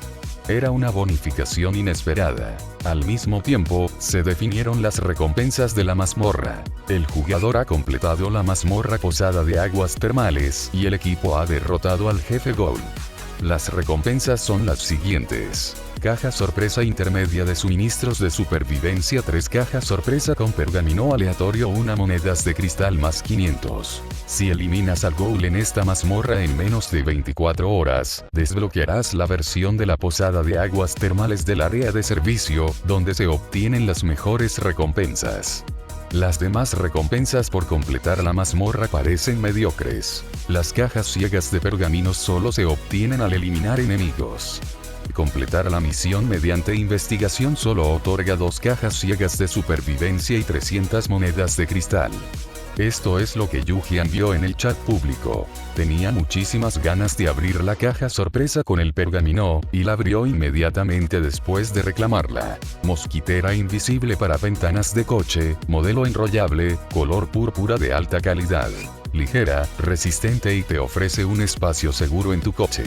Era una bonificación inesperada. Al mismo tiempo, se definieron las recompensas de la mazmorra. El jugador ha completado la mazmorra posada de aguas termales y el equipo ha derrotado al jefe Gold. Las recompensas son las siguientes. Caja sorpresa intermedia de suministros de supervivencia. 3 cajas sorpresa con pergamino aleatorio. 1 monedas de cristal +500. Si eliminas al Ghoul en esta mazmorra en menos de 24 horas, desbloquearás la versión de la posada de aguas termales del área de servicio, donde se obtienen las mejores recompensas. Las demás recompensas por completar la mazmorra parecen mediocres. Las cajas ciegas de pergaminos solo se obtienen al eliminar enemigos. Completar la misión mediante investigación solo otorga 2 cajas ciegas de supervivencia y 300 monedas de cristal. Esto es lo que Yujian vio en el chat público. Tenía muchísimas ganas de abrir la caja sorpresa con el pergamino, y la abrió inmediatamente después de reclamarla. Mosquitera invisible para ventanas de coche, modelo enrollable, color púrpura de alta calidad. Ligera, resistente y te ofrece un espacio seguro en tu coche.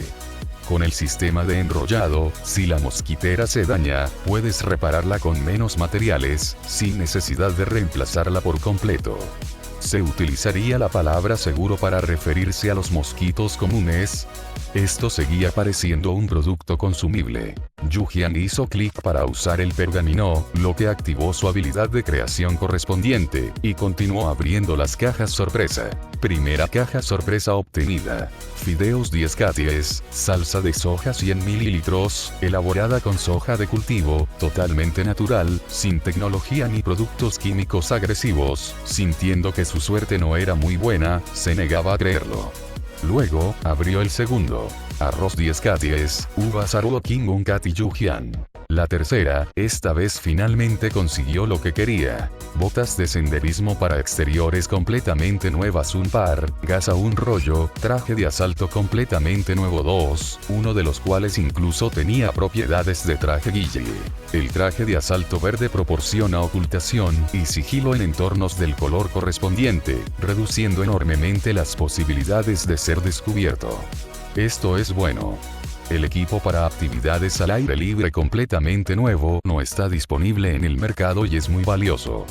Con el sistema de enrollado, si la mosquitera se daña, puedes repararla con menos materiales, sin necesidad de reemplazarla por completo. ¿Se utilizaría la palabra seguro para referirse a los mosquitos comunes? Esto seguía pareciendo un producto consumible. Yujian hizo clic para usar el pergamino, lo que activó su habilidad de creación correspondiente, y continuó abriendo las cajas sorpresa. Primera caja sorpresa obtenida. Fideos 10 caties, salsa de soja 100 ml, elaborada con soja de cultivo, totalmente natural, sin tecnología ni productos químicos agresivos. Sintiendo que su suerte no era muy buena, se negaba a creerlo. Luego, abrió el segundo. Arroz 10 caties, uvas Aruo King un Kati Yujian. La tercera, esta vez finalmente consiguió lo que quería. Botas de senderismo para exteriores completamente nuevas un par, gasa un rollo, traje de asalto completamente nuevo 2, uno de los cuales incluso tenía propiedades de traje guille. El traje de asalto verde proporciona ocultación y sigilo en entornos del color correspondiente, reduciendo enormemente las posibilidades de ser descubierto. Esto es bueno. El equipo para actividades al aire libre completamente nuevo no está disponible en el mercado y es muy valioso.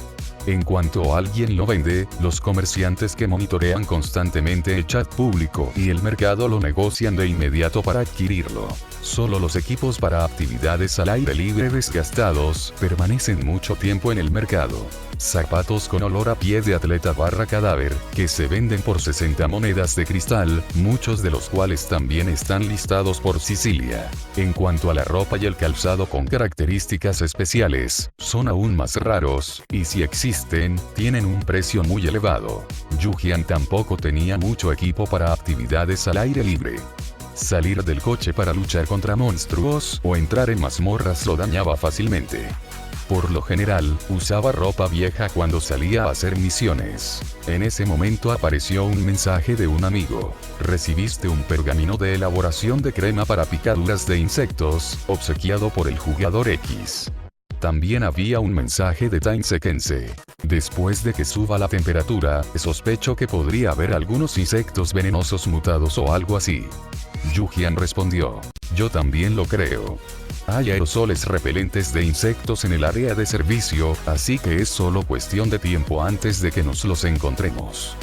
En cuanto alguien lo vende, los comerciantes que monitorean constantemente el chat público y el mercado lo negocian de inmediato para adquirirlo. Solo los equipos para actividades al aire libre desgastados permanecen mucho tiempo en el mercado. Zapatos con olor a pie de atleta / cadáver, que se venden por 60 monedas de cristal, muchos de los cuales también están listados por Sicilia. En cuanto a la ropa y el calzado con características especiales, son aún más raros, y si existen, tienen un precio muy elevado. Yujian tampoco tenía mucho equipo para actividades al aire libre. Salir del coche para luchar contra monstruos o entrar en mazmorras lo dañaba fácilmente. Por lo general, usaba ropa vieja cuando salía a hacer misiones. En ese momento apareció un mensaje de un amigo. Recibiste un pergamino de elaboración de crema para picaduras de insectos, obsequiado por el jugador X. También había un mensaje de Tainsekense. Después de que suba la temperatura, sospecho que podría haber algunos insectos venenosos mutados o algo así. Yujian respondió. Yo también lo creo. Hay aerosoles repelentes de insectos en el área de servicio, así que es solo cuestión de tiempo antes de que nos los encontremos.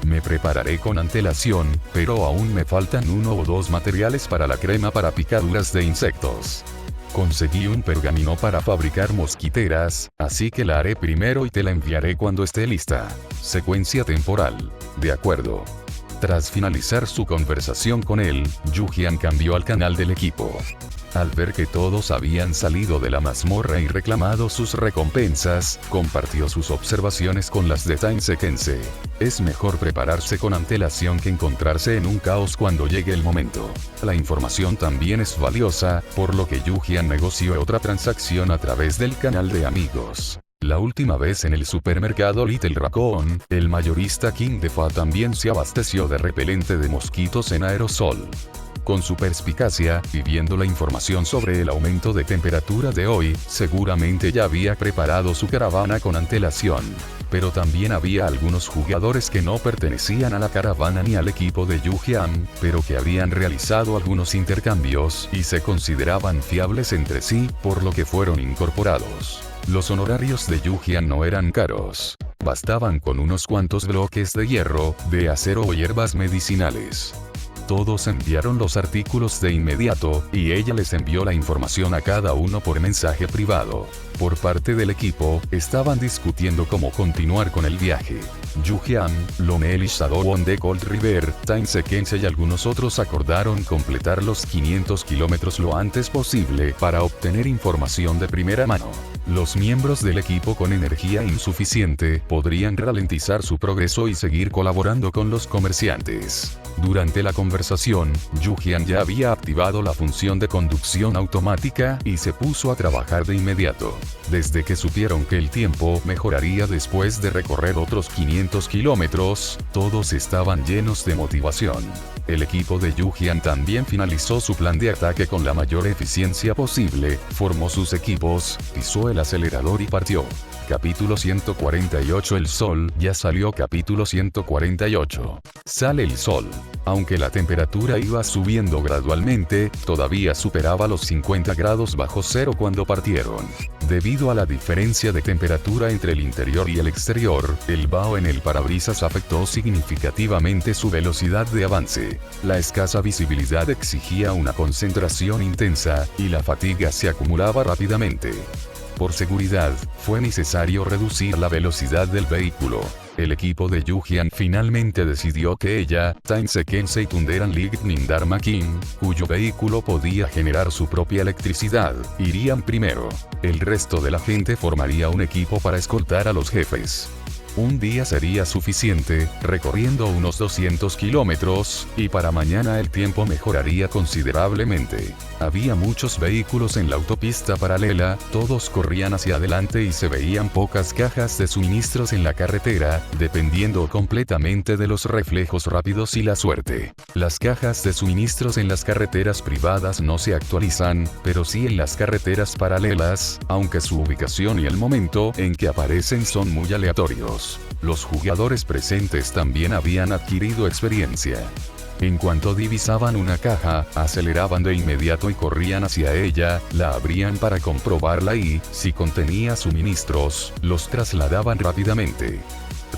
Me prepararé con antelación, pero aún me faltan 1 o 2 materiales para la crema para picaduras de insectos. Conseguí un pergamino para fabricar mosquiteras, así que la haré primero y te la enviaré cuando esté lista. Secuencia temporal. De acuerdo. Tras finalizar su conversación con él, Yujian cambió al canal del equipo. Al ver que todos habían salido de la mazmorra y reclamado sus recompensas, compartió sus observaciones con las de Tainsekense. Es mejor prepararse con antelación que encontrarse en un caos cuando llegue el momento. La información también es valiosa, por lo que Yujian negoció otra transacción a través del canal de amigos. La última vez en el supermercado Little Raccoon, el mayorista King Defa también se abasteció de repelente de mosquitos en aerosol. Con su perspicacia, y viendo la información sobre el aumento de temperatura de hoy, seguramente ya había preparado su caravana con antelación. Pero también había algunos jugadores que no pertenecían a la caravana ni al equipo de Yujian, pero que habían realizado algunos intercambios y se consideraban fiables entre sí, por lo que fueron incorporados. Los honorarios de Yujian no eran caros. Bastaban con unos cuantos bloques de hierro, de acero o hierbas medicinales. Todos enviaron los artículos de inmediato, y ella les envió la información a cada uno por mensaje privado. Por parte del equipo, estaban discutiendo cómo continuar con el viaje. Yujian, Lonel y Shadowon de Cold River, Tainsekense y algunos otros acordaron completar los 500 kilómetros lo antes posible para obtener información de primera mano. Los miembros del equipo con energía insuficiente podrían ralentizar su progreso y seguir colaborando con los comerciantes. Durante la conversación, Yujian ya había activado la función de conducción automática y se puso a trabajar de inmediato. Desde que supieron que el tiempo mejoraría después de recorrer otros 500 kilómetros, todos estaban llenos de motivación. El equipo de Yujian también finalizó su plan de ataque con la mayor eficiencia posible, formó sus equipos, pisó el acelerador y partió. Capítulo 148. El sol ya salió. Capítulo 148. Sale el sol. Aunque la temperatura iba subiendo gradualmente, todavía superaba los 50 grados bajo cero cuando partieron. Debido a la diferencia de temperatura entre el interior y el exterior, el vaho en el parabrisas afectó significativamente su velocidad de avance. La escasa visibilidad exigía una concentración intensa, y la fatiga se acumulaba rápidamente. Por seguridad, fue necesario reducir la velocidad del vehículo. El equipo de Yujian finalmente decidió que ella, Tainsekense y Tunderan Lightning Dharma King, cuyo vehículo podía generar su propia electricidad, irían primero. El resto de la gente formaría un equipo para escoltar a los jefes. Un día sería suficiente, recorriendo unos 200 kilómetros, y para mañana el tiempo mejoraría considerablemente. Había muchos vehículos en la autopista paralela, todos corrían hacia adelante y se veían pocas cajas de suministros en la carretera, dependiendo completamente de los reflejos rápidos y la suerte. Las cajas de suministros en las carreteras privadas no se actualizan, pero sí en las carreteras paralelas, aunque su ubicación y el momento en que aparecen son muy aleatorios. Los jugadores presentes también habían adquirido experiencia. En cuanto divisaban una caja, aceleraban de inmediato y corrían hacia ella, la abrían para comprobarla y, si contenía suministros, los trasladaban rápidamente.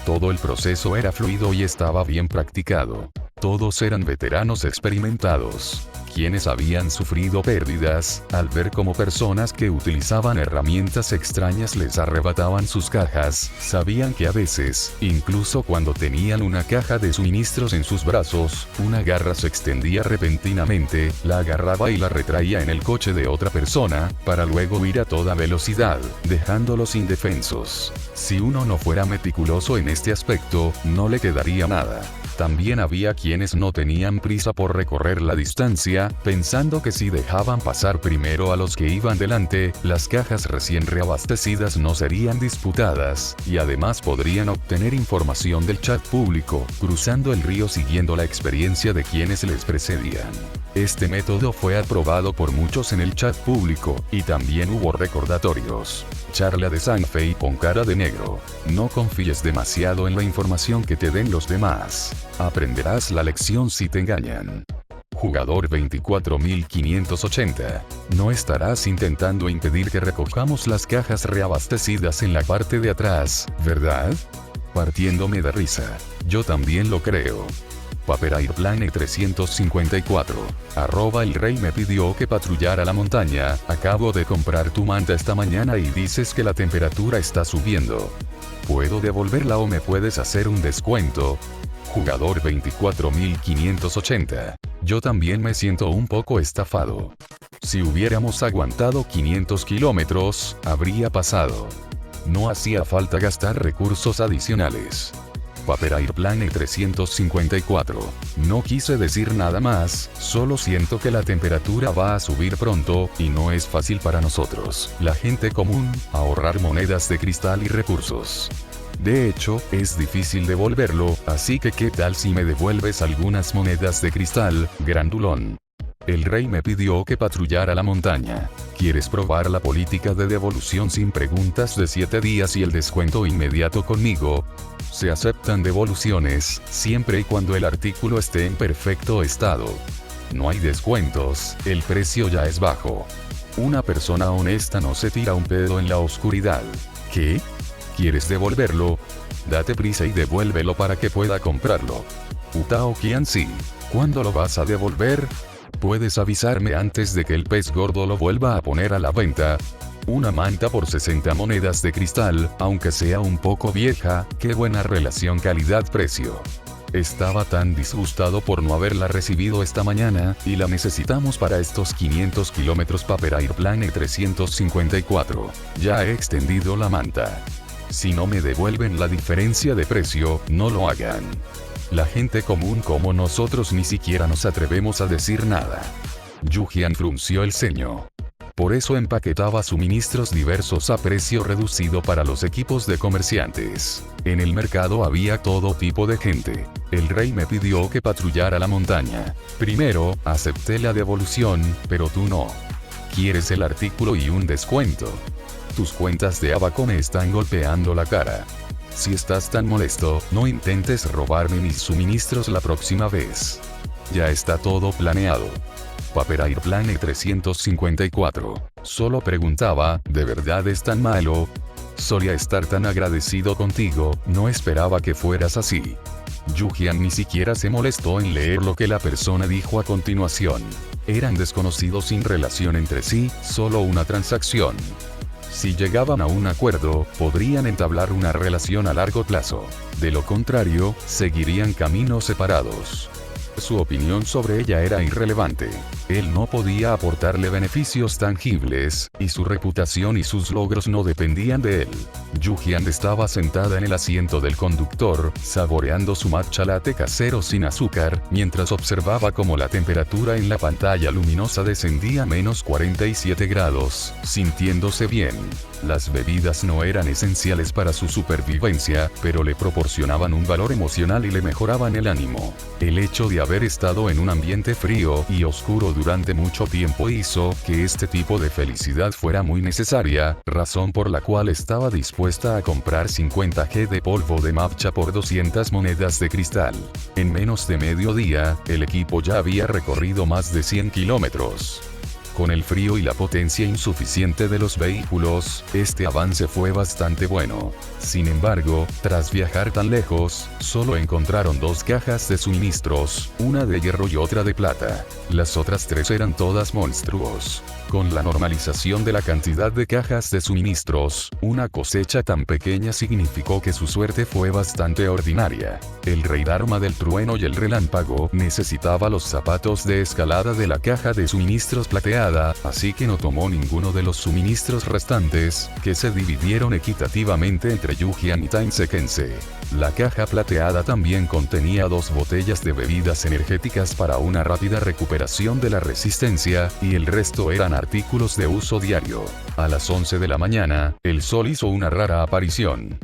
Todo el proceso era fluido y estaba bien practicado. Todos eran veteranos experimentados, quienes habían sufrido pérdidas, al ver cómo personas que utilizaban herramientas extrañas les arrebataban sus cajas. Sabían que a veces, incluso cuando tenían una caja de suministros en sus brazos, una garra se extendía repentinamente, la agarraba y la retraía en el coche de otra persona, para luego huir a toda velocidad, dejándolos indefensos. Si uno no fuera meticuloso en este aspecto, no le quedaría nada. También había quienes no tenían prisa por recorrer la distancia, pensando que si dejaban pasar primero a los que iban delante, las cajas recién reabastecidas no serían disputadas, y además podrían obtener información del chat público, cruzando el río siguiendo la experiencia de quienes les precedían. Este método fue aprobado por muchos en el chat público, y también hubo recordatorios. Charla de Sanfei con cara de negro. No confíes demasiado en la información que te den los demás. Aprenderás la lección si te engañan. Jugador 24580. No estarás intentando impedir que recojamos las cajas reabastecidas en la parte de atrás, ¿verdad? Partiéndome de risa. Yo también lo creo. Paperairplane 354. El rey me pidió que patrullara la montaña. Acabo de comprar tu manta esta mañana y dices que la temperatura está subiendo. ¿Puedo devolverla o me puedes hacer un descuento? Jugador 24580. Yo también me siento un poco estafado. Si hubiéramos aguantado 500 kilómetros, habría pasado. No hacía falta gastar recursos adicionales. Paperairplane 354. No quise decir nada más, solo siento que la temperatura va a subir pronto, y no es fácil para nosotros, la gente común, ahorrar monedas de cristal y recursos. De hecho, es difícil devolverlo, así que ¿qué tal si me devuelves algunas monedas de cristal, grandulón? El rey me pidió que patrullara la montaña. ¿Quieres probar la política de devolución sin preguntas de 7 días y el descuento inmediato conmigo? Se aceptan devoluciones, siempre y cuando el artículo esté en perfecto estado. No hay descuentos, el precio ya es bajo. Una persona honesta no se tira un pedo en la oscuridad. ¿Qué? ¿Quieres devolverlo? Date prisa y devuélvelo para que pueda comprarlo. Utao Qianxi. ¿Cuándo lo vas a devolver? ¿Puedes avisarme antes de que el pez gordo lo vuelva a poner a la venta? Una manta por 60 monedas de cristal, aunque sea un poco vieja, qué buena relación calidad-precio. Estaba tan disgustado por no haberla recibido esta mañana, y la necesitamos para estos 500 kilómetros. Paperairplane 354. Ya he extendido la manta. Si no me devuelven la diferencia de precio, no lo hagan. La gente común como nosotros ni siquiera nos atrevemos a decir nada. Yujian frunció el ceño. Por eso empaquetaba suministros diversos a precio reducido para los equipos de comerciantes. En el mercado había todo tipo de gente. El rey me pidió que patrullara la montaña. Primero, acepté la devolución, pero tú no. ¿Quieres el artículo y un descuento? Tus cuentas de abaco me están golpeando la cara. Si estás tan molesto, no intentes robarme mis suministros la próxima vez. Ya está todo planeado. Paperairplane 354. Solo preguntaba, ¿de verdad es tan malo? Solía estar tan agradecido contigo, no esperaba que fueras así. Yujian ni siquiera se molestó en leer lo que la persona dijo a continuación. Eran desconocidos sin relación entre sí, solo una transacción. Si llegaban a un acuerdo, podrían entablar una relación a largo plazo. De lo contrario, seguirían caminos separados. Su opinión sobre ella era irrelevante. Él no podía aportarle beneficios tangibles, y su reputación y sus logros no dependían de él. Yujian estaba sentada en el asiento del conductor, saboreando su matcha latte casero sin azúcar, mientras observaba cómo la temperatura en la pantalla luminosa descendía a menos 47 grados, sintiéndose bien. Las bebidas no eran esenciales para su supervivencia, pero le proporcionaban un valor emocional y le mejoraban el ánimo. El hecho de haber estado en un ambiente frío y oscuro durante mucho tiempo hizo que este tipo de felicidad fuera muy necesaria, razón por la cual estaba dispuesta a comprar 50 g de polvo de matcha por 200 monedas de cristal. En menos de medio día, el equipo ya había recorrido más de 100 kilómetros. Con el frío y la potencia insuficiente de los vehículos, este avance fue bastante bueno. Sin embargo, tras viajar tan lejos, solo encontraron 2 cajas de suministros, una de hierro y otra de plata. Las otras 3 eran todas monstruos. Con la normalización de la cantidad de cajas de suministros, una cosecha tan pequeña significó que su suerte fue bastante ordinaria. El rey Dharma del trueno y el relámpago necesitaba los zapatos de escalada de la caja de suministros plateados plateada, así que no tomó ninguno de los suministros restantes, que se dividieron equitativamente entre Yujian y Tainsekense. La caja plateada también contenía 2 botellas de bebidas energéticas para una rápida recuperación de la resistencia, y el resto eran artículos de uso diario. A las 11 de la mañana, el sol hizo una rara aparición.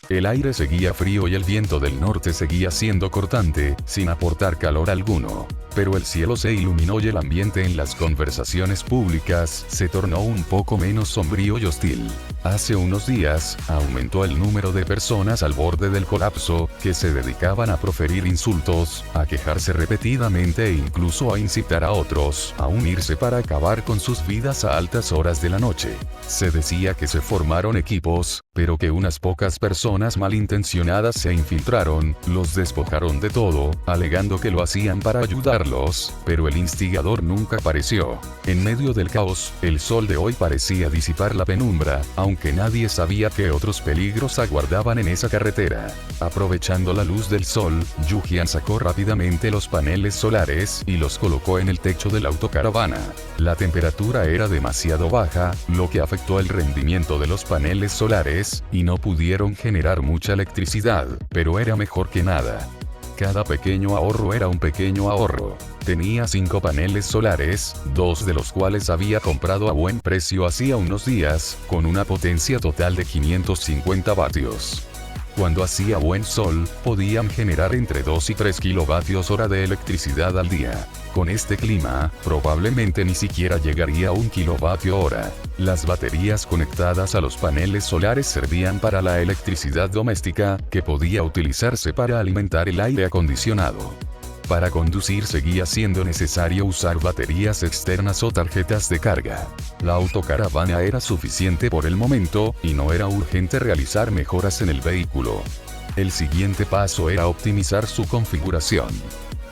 El aire seguía frío y el viento del norte seguía siendo cortante, sin aportar calor alguno. Pero el cielo se iluminó y el ambiente en las conversaciones públicas se tornó un poco menos sombrío y hostil. Hace unos días, aumentó el número de personas al borde del colapso, que se dedicaban a proferir insultos, a quejarse repetidamente e incluso a incitar a otros a unirse para acabar con sus vidas a altas horas de la noche. Se decía que se formaron equipos, pero que unas pocas personas malintencionadas se infiltraron, los despojaron de todo, alegando que lo hacían para ayudarlos, pero el instigador nunca apareció. En medio del caos, el sol de hoy parecía disipar la penumbra, aunque nadie sabía qué otros peligros aguardaban en esa carretera. Aprovechando la luz del sol, Yujian sacó rápidamente los paneles solares y los colocó en el techo de la autocaravana. La temperatura era demasiado baja, lo que afectó el rendimiento de los paneles solares, y no pudieron generar mucha electricidad, pero era mejor que nada. Cada pequeño ahorro era un pequeño ahorro. Tenía 5 paneles solares, 2 de los cuales había comprado a buen precio hacía unos días, con una potencia total de 550 vatios. Cuando hacía buen sol, podían generar entre 2 y 3 kilovatios hora de electricidad al día. Con este clima, probablemente ni siquiera llegaría a 1 kilovatio hora. Las baterías conectadas a los paneles solares servían para la electricidad doméstica, que podía utilizarse para alimentar el aire acondicionado. Para conducir seguía siendo necesario usar baterías externas o tarjetas de carga. La autocaravana era suficiente por el momento, y no era urgente realizar mejoras en el vehículo. El siguiente paso era optimizar su configuración.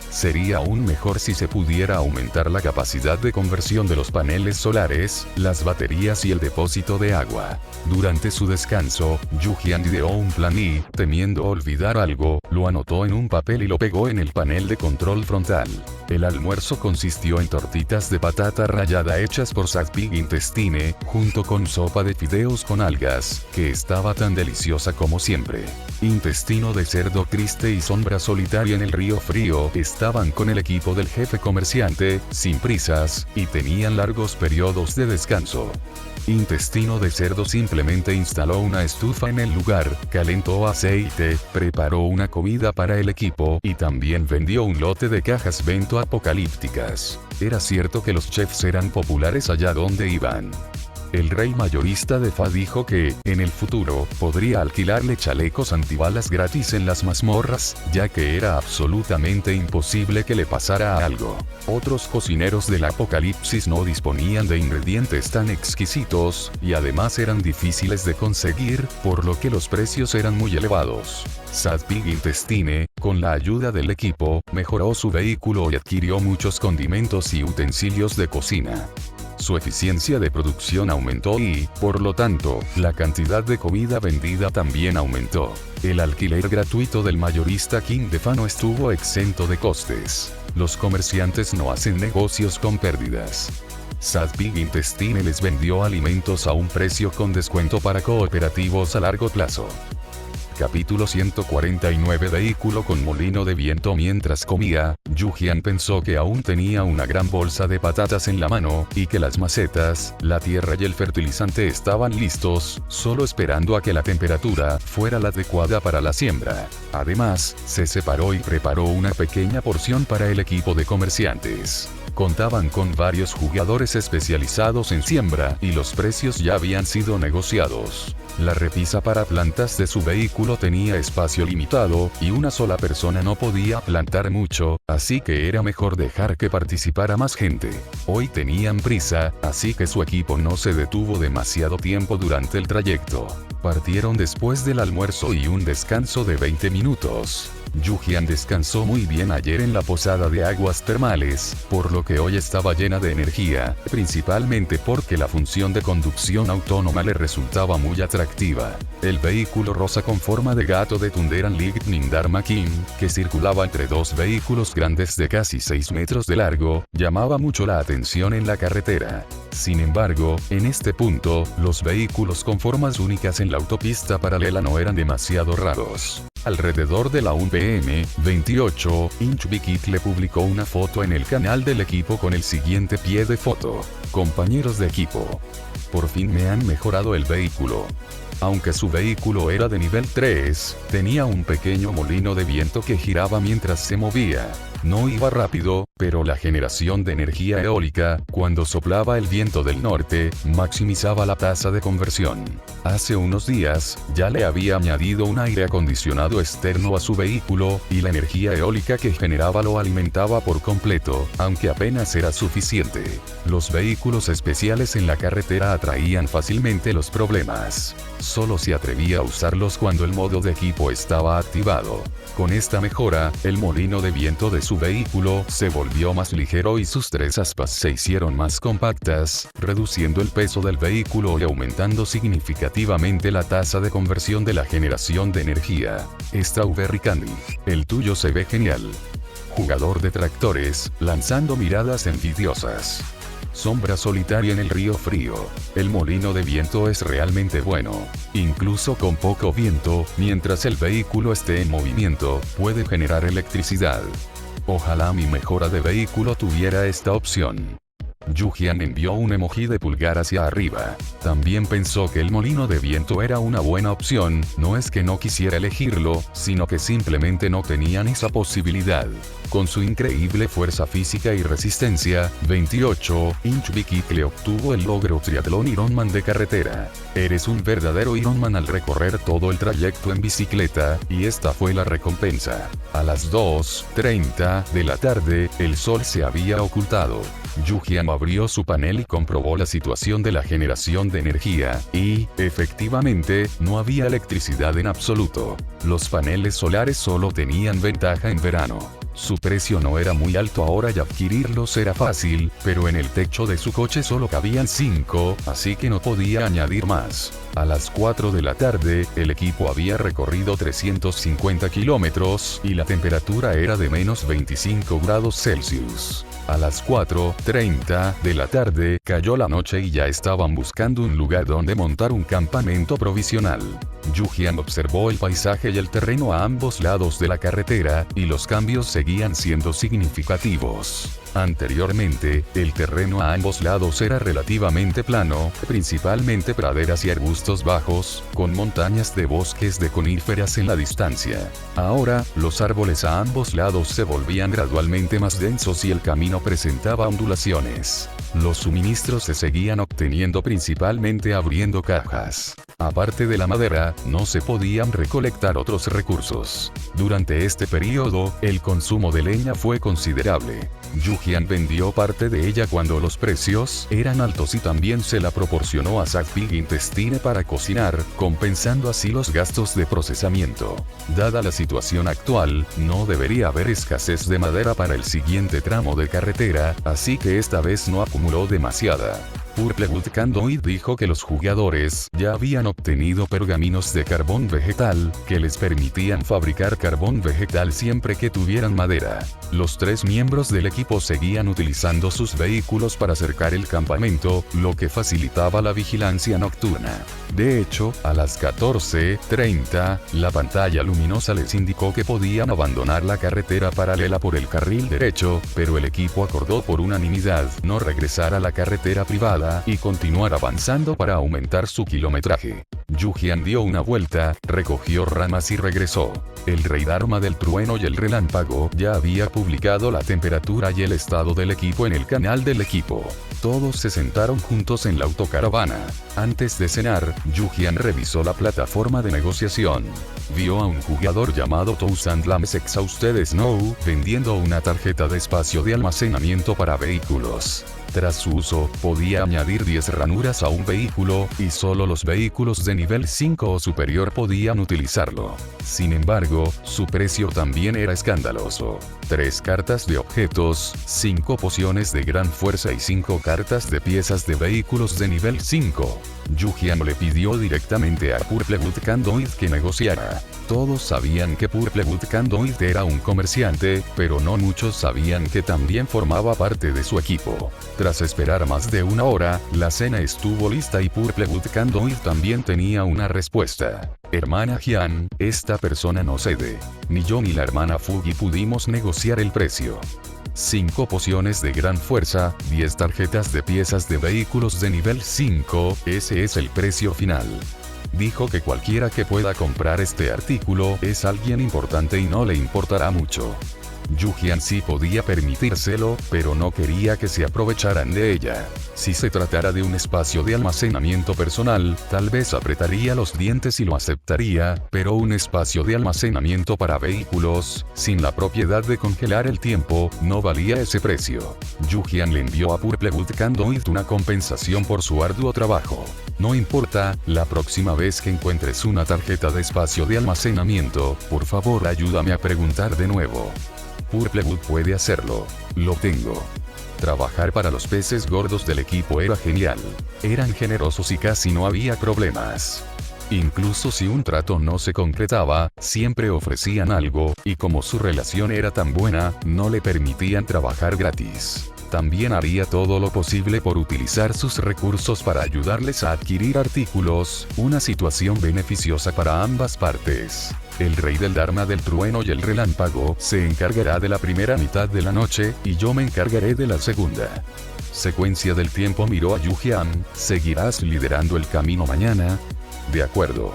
Sería aún mejor si se pudiera aumentar la capacidad de conversión de los paneles solares, las baterías y el depósito de agua. Durante su descanso, Yujian ideó un plan y, temiendo olvidar algo, lo anotó en un papel y lo pegó en el panel de control frontal. El almuerzo consistió en tortitas de patata rallada hechas por Satpig Intestine, junto con sopa de fideos con algas, que estaba tan deliciosa como siempre. Intestino de cerdo triste y sombra solitaria en el río frío estaban con el equipo del jefe comerciante, sin prisas, y tenían largos periodos de descanso. Intestino de cerdo simplemente instaló una estufa en el lugar, calentó aceite, preparó una comida para el equipo y también vendió un lote de cajas bento apocalípticas. Era cierto que los chefs eran populares allá donde iban. El rey mayorista de Fa dijo que, en el futuro, podría alquilarle chalecos antibalas gratis en las mazmorras, ya que era absolutamente imposible que le pasara algo. Otros cocineros del apocalipsis no disponían de ingredientes tan exquisitos, y además eran difíciles de conseguir, por lo que los precios eran muy elevados. Satpig Intestine, con la ayuda del equipo, mejoró su vehículo y adquirió muchos condimentos y utensilios de cocina. Su eficiencia de producción aumentó y, por lo tanto, la cantidad de comida vendida también aumentó. El alquiler gratuito del mayorista King de Fa no estuvo exento de costes. Los comerciantes no hacen negocios con pérdidas. Satpig Intestine les vendió alimentos a un precio con descuento para cooperativos a largo plazo. Capítulo 149 Vehículo con molino de viento. Mientras comía, Yujian pensó que aún tenía una gran bolsa de patatas en la mano, y que las macetas, la tierra y el fertilizante estaban listos, solo esperando a que la temperatura fuera la adecuada para la siembra. Además, se separó y preparó una pequeña porción para el equipo de comerciantes. Contaban con varios jugadores especializados en siembra, y los precios ya habían sido negociados. La repisa para plantas de su vehículo tenía espacio limitado, y una sola persona no podía plantar mucho, así que era mejor dejar que participara más gente. Hoy tenían prisa, así que su equipo no se detuvo demasiado tiempo durante el trayecto. Partieron después del almuerzo y un descanso de 20 minutos. Yujian descansó muy bien ayer en la posada de aguas termales, por lo que hoy estaba llena de energía, principalmente porque la función de conducción autónoma le resultaba muy atractiva. El vehículo rosa con forma de gato de Thunderan Lightning Dharma King, que circulaba entre dos vehículos grandes de casi 6 metros de largo, llamaba mucho la atención en la carretera. Sin embargo, en este punto, los vehículos con formas únicas en la autopista paralela no eran demasiado raros. Alrededor de la 1 p.m., 28 Inch Bikit le publicó una foto en el canal del equipo con el siguiente pie de foto. Compañeros de equipo. Por fin me han mejorado el vehículo. Aunque su vehículo era de nivel 3, tenía un pequeño molino de viento que giraba mientras se movía. No iba rápido, pero la generación de energía eólica, cuando soplaba el viento del norte, maximizaba la tasa de conversión. Hace unos días, ya le había añadido un aire acondicionado externo a su vehículo, y la energía eólica que generaba lo alimentaba por completo, aunque apenas era suficiente. Los vehículos especiales en la carretera atraían fácilmente los problemas. Solo se atrevía a usarlos cuando el modo de equipo estaba activado. Con esta mejora, el molino de viento de su vehículo se volvió más ligero y sus tres aspas se hicieron más compactas, reduciendo el peso del vehículo y aumentando significativamente la tasa de conversión de la generación de energía. Strawberry Candy. El tuyo se ve genial. Jugador de tractores, lanzando miradas envidiosas. Sombra solitaria en el río frío. El molino de viento es realmente bueno. Incluso con poco viento, mientras el vehículo esté en movimiento, puede generar electricidad. Ojalá mi mejora de vehículo tuviera esta opción. Yujian envió un emoji de pulgar hacia arriba. También pensó que el molino de viento era una buena opción, no es que no quisiera elegirlo, sino que simplemente no tenían esa posibilidad. Con su increíble fuerza física y resistencia, 28 Inch Bikit le obtuvo el logro Triatlón Ironman de carretera. Eres un verdadero Ironman al recorrer todo el trayecto en bicicleta, y esta fue la recompensa. A las 2:30 de la tarde, el sol se había ocultado. Yujian abrió su panel y comprobó la situación de la generación de energía, y, efectivamente, no había electricidad en absoluto. Los paneles solares solo tenían ventaja en verano. Su precio no era muy alto ahora y adquirirlos era fácil, pero en el techo de su coche solo cabían 5, así que no podía añadir más. A las 4 de la tarde, el equipo había recorrido 350 kilómetros, y la temperatura era de menos 25 grados Celsius. A las 4:30 de la tarde, cayó la noche y ya estaban buscando un lugar donde montar un campamento provisional. Yujian observó el paisaje y el terreno a ambos lados de la carretera, y los cambios seguían siendo significativos. Anteriormente, el terreno a ambos lados era relativamente plano, principalmente praderas y arbustos bajos, con montañas de bosques de coníferas en la distancia. Ahora, los árboles a ambos lados se volvían gradualmente más densos y el camino presentaba ondulaciones. Los suministros se seguían obteniendo principalmente abriendo cajas. Aparte de la madera, no se podían recolectar otros recursos. Durante este periodo, el consumo de leña fue considerable. Yujian vendió parte de ella cuando los precios eran altos y también se la proporcionó a Zack Pig Intestine para cocinar, compensando así los gastos de procesamiento. Dada la situación actual, no debería haber escasez de madera para el siguiente tramo de carretera, así que esta vez no acumuló demasiada. Purplewood Candlewood dijo que los jugadores ya habían obtenido pergaminos de carbón vegetal, que les permitían fabricar carbón vegetal siempre que tuvieran madera. Los tres miembros del equipo seguían utilizando sus vehículos para cercar el campamento, lo que facilitaba la vigilancia nocturna. De hecho, a las 14:30, la pantalla luminosa les indicó que podían abandonar la carretera paralela por el carril derecho, pero el equipo acordó por unanimidad no regresar a la carretera privada y continuar avanzando para aumentar su kilometraje. Yujian dio una vuelta, recogió ramas y regresó. El Rey Dharma del Trueno y el Relámpago ya había publicado la temperatura y el estado del equipo en el canal del equipo. Todos se sentaron juntos en la autocaravana. Antes de cenar, Yujian revisó la plataforma de negociación. Vio a un jugador llamado Thousand Lambs Exhausted Snow vendiendo una tarjeta de espacio de almacenamiento para vehículos. Tras su uso, podía añadir 10 ranuras a un vehículo, y solo los vehículos de nivel 5 o superior podían utilizarlo. Sin embargo, su precio también era escandaloso. 3 cartas de objetos, 5 pociones de gran fuerza y 5 cartas de piezas de vehículos de nivel 5. Yu-Gi-Oh le pidió directamente a Purplewood Candoid que negociara. Todos sabían que Purplewood Candoid era un comerciante, pero no muchos sabían que también formaba parte de su equipo. Tras esperar más de una hora, la cena estuvo lista y Purplewood Candoid también tenía una respuesta. Hermana Jian, esta persona no cede. Ni yo ni la hermana Fugi pudimos negociar el precio. 5 pociones de gran fuerza, 10 tarjetas de piezas de vehículos de nivel 5, ese es el precio final. Dijo que cualquiera que pueda comprar este artículo es alguien importante y no le importará mucho. Yu-Gi-Oh sí podía permitírselo, pero no quería que se aprovecharan de ella. Si se tratara de un espacio de almacenamiento personal, tal vez apretaría los dientes y lo aceptaría, pero un espacio de almacenamiento para vehículos, sin la propiedad de congelar el tiempo, no valía ese precio. Yu-Gi-Oh le envió a Purplewood Candoid una compensación por su arduo trabajo. No importa, la próxima vez que encuentres una tarjeta de espacio de almacenamiento, por favor ayúdame a preguntar de nuevo. Purplewood puede hacerlo. Lo tengo. Trabajar para los peces gordos del equipo era genial. Eran generosos y casi no había problemas. Incluso si un trato no se concretaba, siempre ofrecían algo, y como su relación era tan buena, no le permitían trabajar gratis. También haría todo lo posible por utilizar sus recursos para ayudarles a adquirir artículos, una situación beneficiosa para ambas partes. El rey del Dharma del trueno y el relámpago se encargará de la primera mitad de la noche, y yo me encargaré de la segunda. Secuencia del tiempo miró a Yu-Gi-Oh. ¿Seguirás liderando el camino mañana? De acuerdo.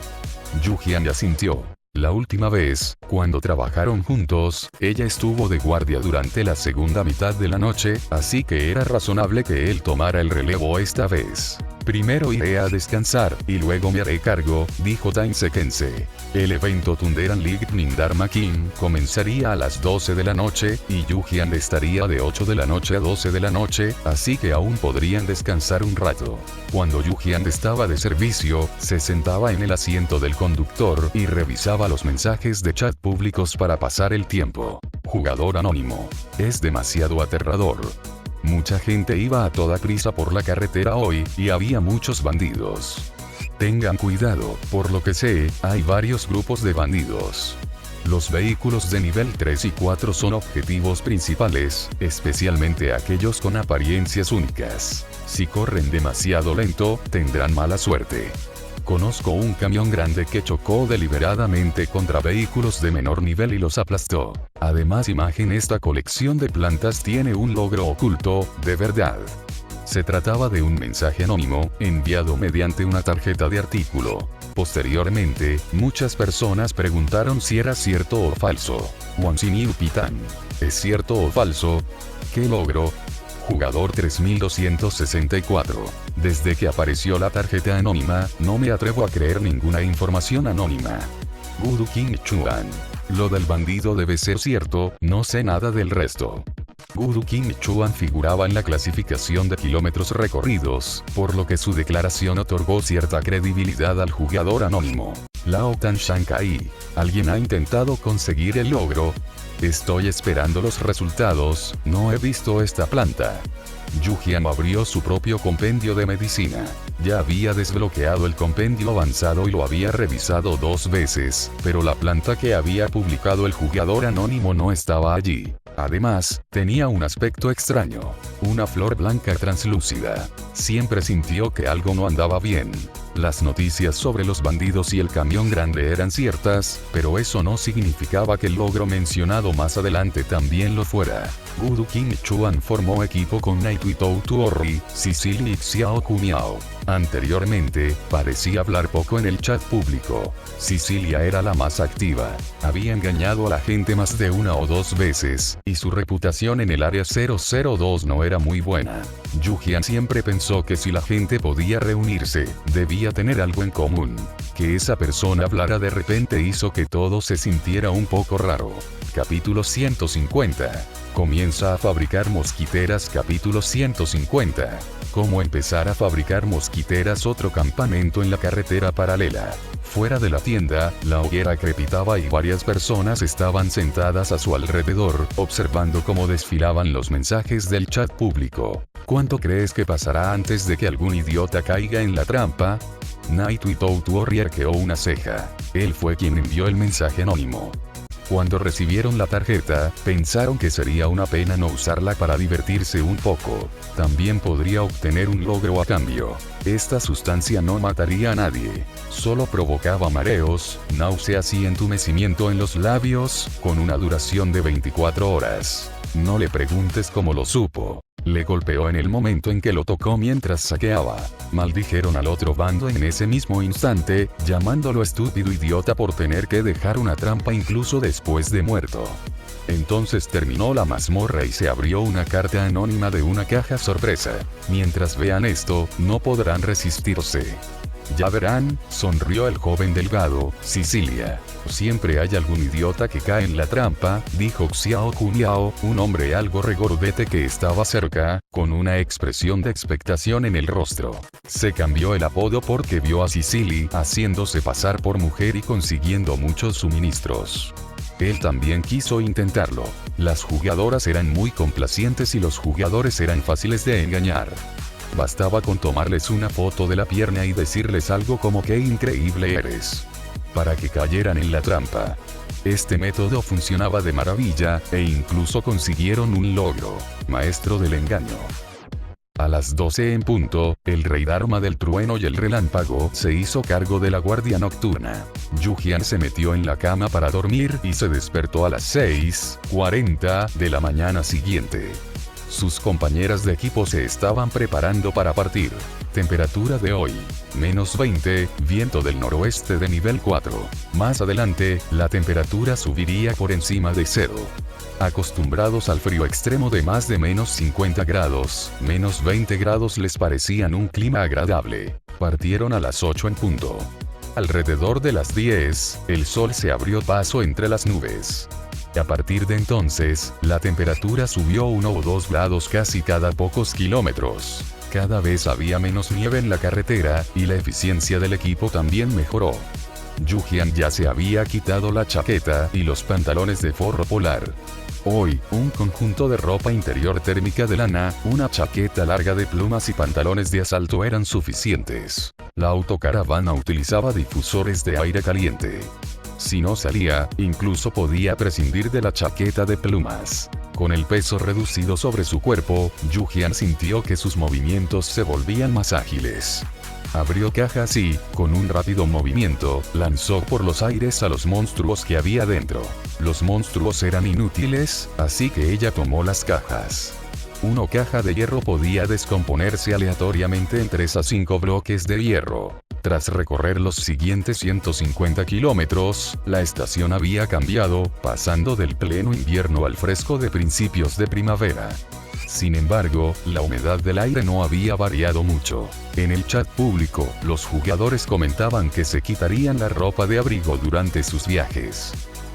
Yu-Gi-Oh asintió. La última vez, cuando trabajaron juntos, ella estuvo de guardia durante la segunda mitad de la noche, así que era razonable que él tomara el relevo esta vez. Primero iré a descansar, y luego me haré cargo, dijo Tainsei. El evento Thunderan Lightning Dharma King comenzaría a las 12 de la noche, y Yu-Gi-Oh estaría de 8 de la noche a 12 de la noche, así que aún podrían descansar un rato. Cuando Yu-Gi-Oh estaba de servicio, se sentaba en el asiento del conductor y revisaba los mensajes de chat públicos para pasar el tiempo. Jugador anónimo. Es demasiado aterrador. Mucha gente iba a toda prisa por la carretera hoy, y había muchos bandidos. Tengan cuidado, por lo que sé, hay varios grupos de bandidos. Los vehículos de nivel 3 y 4 son objetivos principales, especialmente aquellos con apariencias únicas. Si corren demasiado lento, tendrán mala suerte. Conozco un camión grande que chocó deliberadamente contra vehículos de menor nivel y los aplastó. Además, esta colección de plantas tiene un logro oculto, de verdad. Se trataba de un mensaje anónimo, enviado mediante una tarjeta de artículo. Posteriormente, muchas personas preguntaron si era cierto o falso. Wansiniu Pitan. ¿Es cierto o falso? ¿Qué logro? Jugador 3264. Desde que apareció la tarjeta anónima, no me atrevo a creer ninguna información anónima. Guru King Chuan. Lo del bandido debe ser cierto, no sé nada del resto. Guru King Chuan figuraba en la clasificación de kilómetros recorridos, por lo que su declaración otorgó cierta credibilidad al jugador anónimo. Lao Tan Shankai. ¿Alguien ha intentado conseguir el logro? Estoy esperando los resultados, no he visto esta planta. Yu-Gi-Oh abrió su propio compendio de medicina. Ya había desbloqueado el compendio avanzado y lo había revisado 2 veces, pero la planta que había publicado el jugador anónimo no estaba allí. Además, tenía un aspecto extraño. Una flor blanca translúcida. Siempre sintió que algo no andaba bien. Las noticias sobre los bandidos y el camión grande eran ciertas, pero eso no significaba que el logro mencionado más adelante también lo fuera. Guru King Chuan formó equipo con Naito Itoutouori, Sicily y Xiao Kumiao. Anteriormente, parecía hablar poco en el chat público. Sicilia era la más activa. Había engañado a la gente más de una o dos veces, y su reputación en el área 002 no era muy buena. Yujian siempre pensó que si la gente podía reunirse, debía tener algo en común. Que esa persona hablara de repente hizo que todo se sintiera un poco raro. Capítulo 150. Comienza a fabricar mosquiteras. Capítulo 150. Cómo empezar a fabricar mosquiteras. Otro campamento en la carretera paralela. Fuera de la tienda, la hoguera crepitaba y varias personas estaban sentadas a su alrededor, observando cómo desfilaban los mensajes del chat público. ¿Cuánto crees que pasará antes de que algún idiota caiga en la trampa? Night Without Worry arqueó una ceja. Él fue quien envió el mensaje anónimo. Cuando recibieron la tarjeta, pensaron que sería una pena no usarla para divertirse un poco. También podría obtener un logro a cambio. Esta sustancia no mataría a nadie. Solo provocaba mareos, náuseas y entumecimiento en los labios, con una duración de 24 horas. No le preguntes cómo lo supo. Le golpeó en el momento en que lo tocó mientras saqueaba. Maldijeron al otro bando en ese mismo instante, llamándolo estúpido idiota por tener que dejar una trampa incluso después de muerto. Entonces terminó la mazmorra y se abrió una carta anónima de una caja sorpresa. Mientras vean esto, no podrán resistirse. Ya verán, sonrió el joven delgado. Sicilia. Siempre hay algún idiota que cae en la trampa, dijo Xiao Kunyao, un hombre algo regordete que estaba cerca, con una expresión de expectación en el rostro. Se cambió el apodo porque vio a Sicilia haciéndose pasar por mujer y consiguiendo muchos suministros. Él también quiso intentarlo. Las jugadoras eran muy complacientes y los jugadores eran fáciles de engañar. Bastaba con tomarles una foto de la pierna y decirles algo como "qué increíble eres", para que cayeran en la trampa. Este método funcionaba de maravilla, e incluso consiguieron un logro: maestro del engaño. A las 12 en punto, el rey Dharma del trueno y el relámpago se hizo cargo de la guardia nocturna. Yujian se metió en la cama para dormir y se despertó a las 6:40 de la mañana siguiente. Sus compañeras de equipo se estaban preparando para partir. Temperatura de hoy: -20, viento del noroeste de nivel 4. Más adelante, la temperatura subiría por encima de 0. Acostumbrados al frío extremo de más de -50 grados, -20 grados les parecían un clima agradable. Partieron a las 8 en punto. Alrededor de las 10, el sol se abrió paso entre las nubes. A partir de entonces, la temperatura subió 1 o 2 grados casi cada pocos kilómetros. Cada vez había menos nieve en la carretera, y la eficiencia del equipo también mejoró. Yujian ya se había quitado la chaqueta y los pantalones de forro polar. Hoy, un conjunto de ropa interior térmica de lana, una chaqueta larga de plumas y pantalones de asalto eran suficientes. La autocaravana utilizaba difusores de aire caliente. Si no salía, incluso podía prescindir de la chaqueta de plumas. Con el peso reducido sobre su cuerpo, Yujian sintió que sus movimientos se volvían más ágiles. Abrió cajas y, con un rápido movimiento, lanzó por los aires a los monstruos que había dentro. Los monstruos eran inútiles, así que ella tomó las cajas. Una caja de hierro podía descomponerse aleatoriamente en 3 a 5 bloques de hierro. Tras recorrer los siguientes 150 kilómetros, la estación había cambiado, pasando del pleno invierno al fresco de principios de primavera. Sin embargo, la humedad del aire no había variado mucho. En el chat público, los jugadores comentaban que se quitarían la ropa de abrigo durante sus viajes.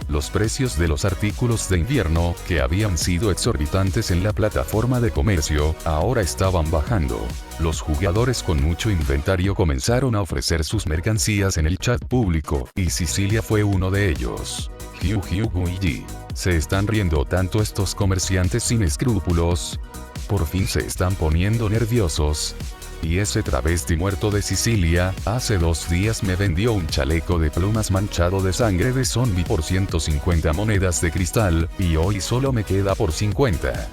Los precios de los artículos de invierno, que habían sido exorbitantes en la plataforma de comercio, ahora estaban bajando. Los jugadores con mucho inventario comenzaron a ofrecer sus mercancías en el chat público, y Sicilia fue uno de ellos. Guiji. ¿Se están riendo tanto estos comerciantes sin escrúpulos? Por fin se están poniendo nerviosos. Y ese travesti muerto de Sicilia, hace 2 días me vendió un chaleco de plumas manchado de sangre de zombie por 150 monedas de cristal, y hoy solo me queda por 50.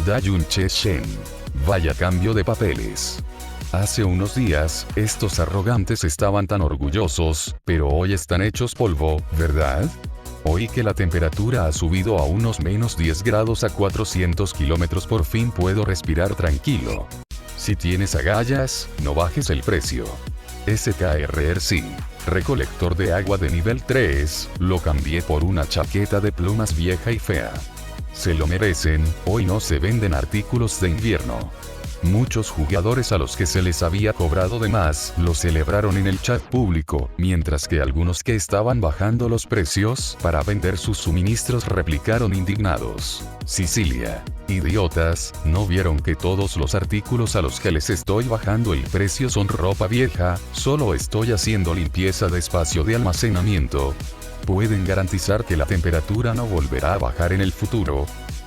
Dayun Che Shen. Vaya cambio de papeles. Hace unos días, estos arrogantes estaban tan orgullosos, pero hoy están hechos polvo, ¿verdad? Hoy que la temperatura ha subido a unos -10 grados a 400 kilómetros, por fin puedo respirar tranquilo. Si tienes agallas, no bajes el precio. SKRRC. Recolector de agua de nivel 3, lo cambié por una chaqueta de plumas vieja y fea. Se lo merecen, hoy no se venden artículos de invierno. Muchos jugadores a los que se les había cobrado de más lo celebraron en el chat público, mientras que algunos que estaban bajando los precios para vender sus suministros replicaron indignados. Sicilia. Idiotas, ¿no vieron que todos los artículos a los que les estoy bajando el precio son ropa vieja? Solo estoy haciendo limpieza de espacio de almacenamiento. ¿Pueden garantizar que la temperatura no volverá a bajar en el futuro?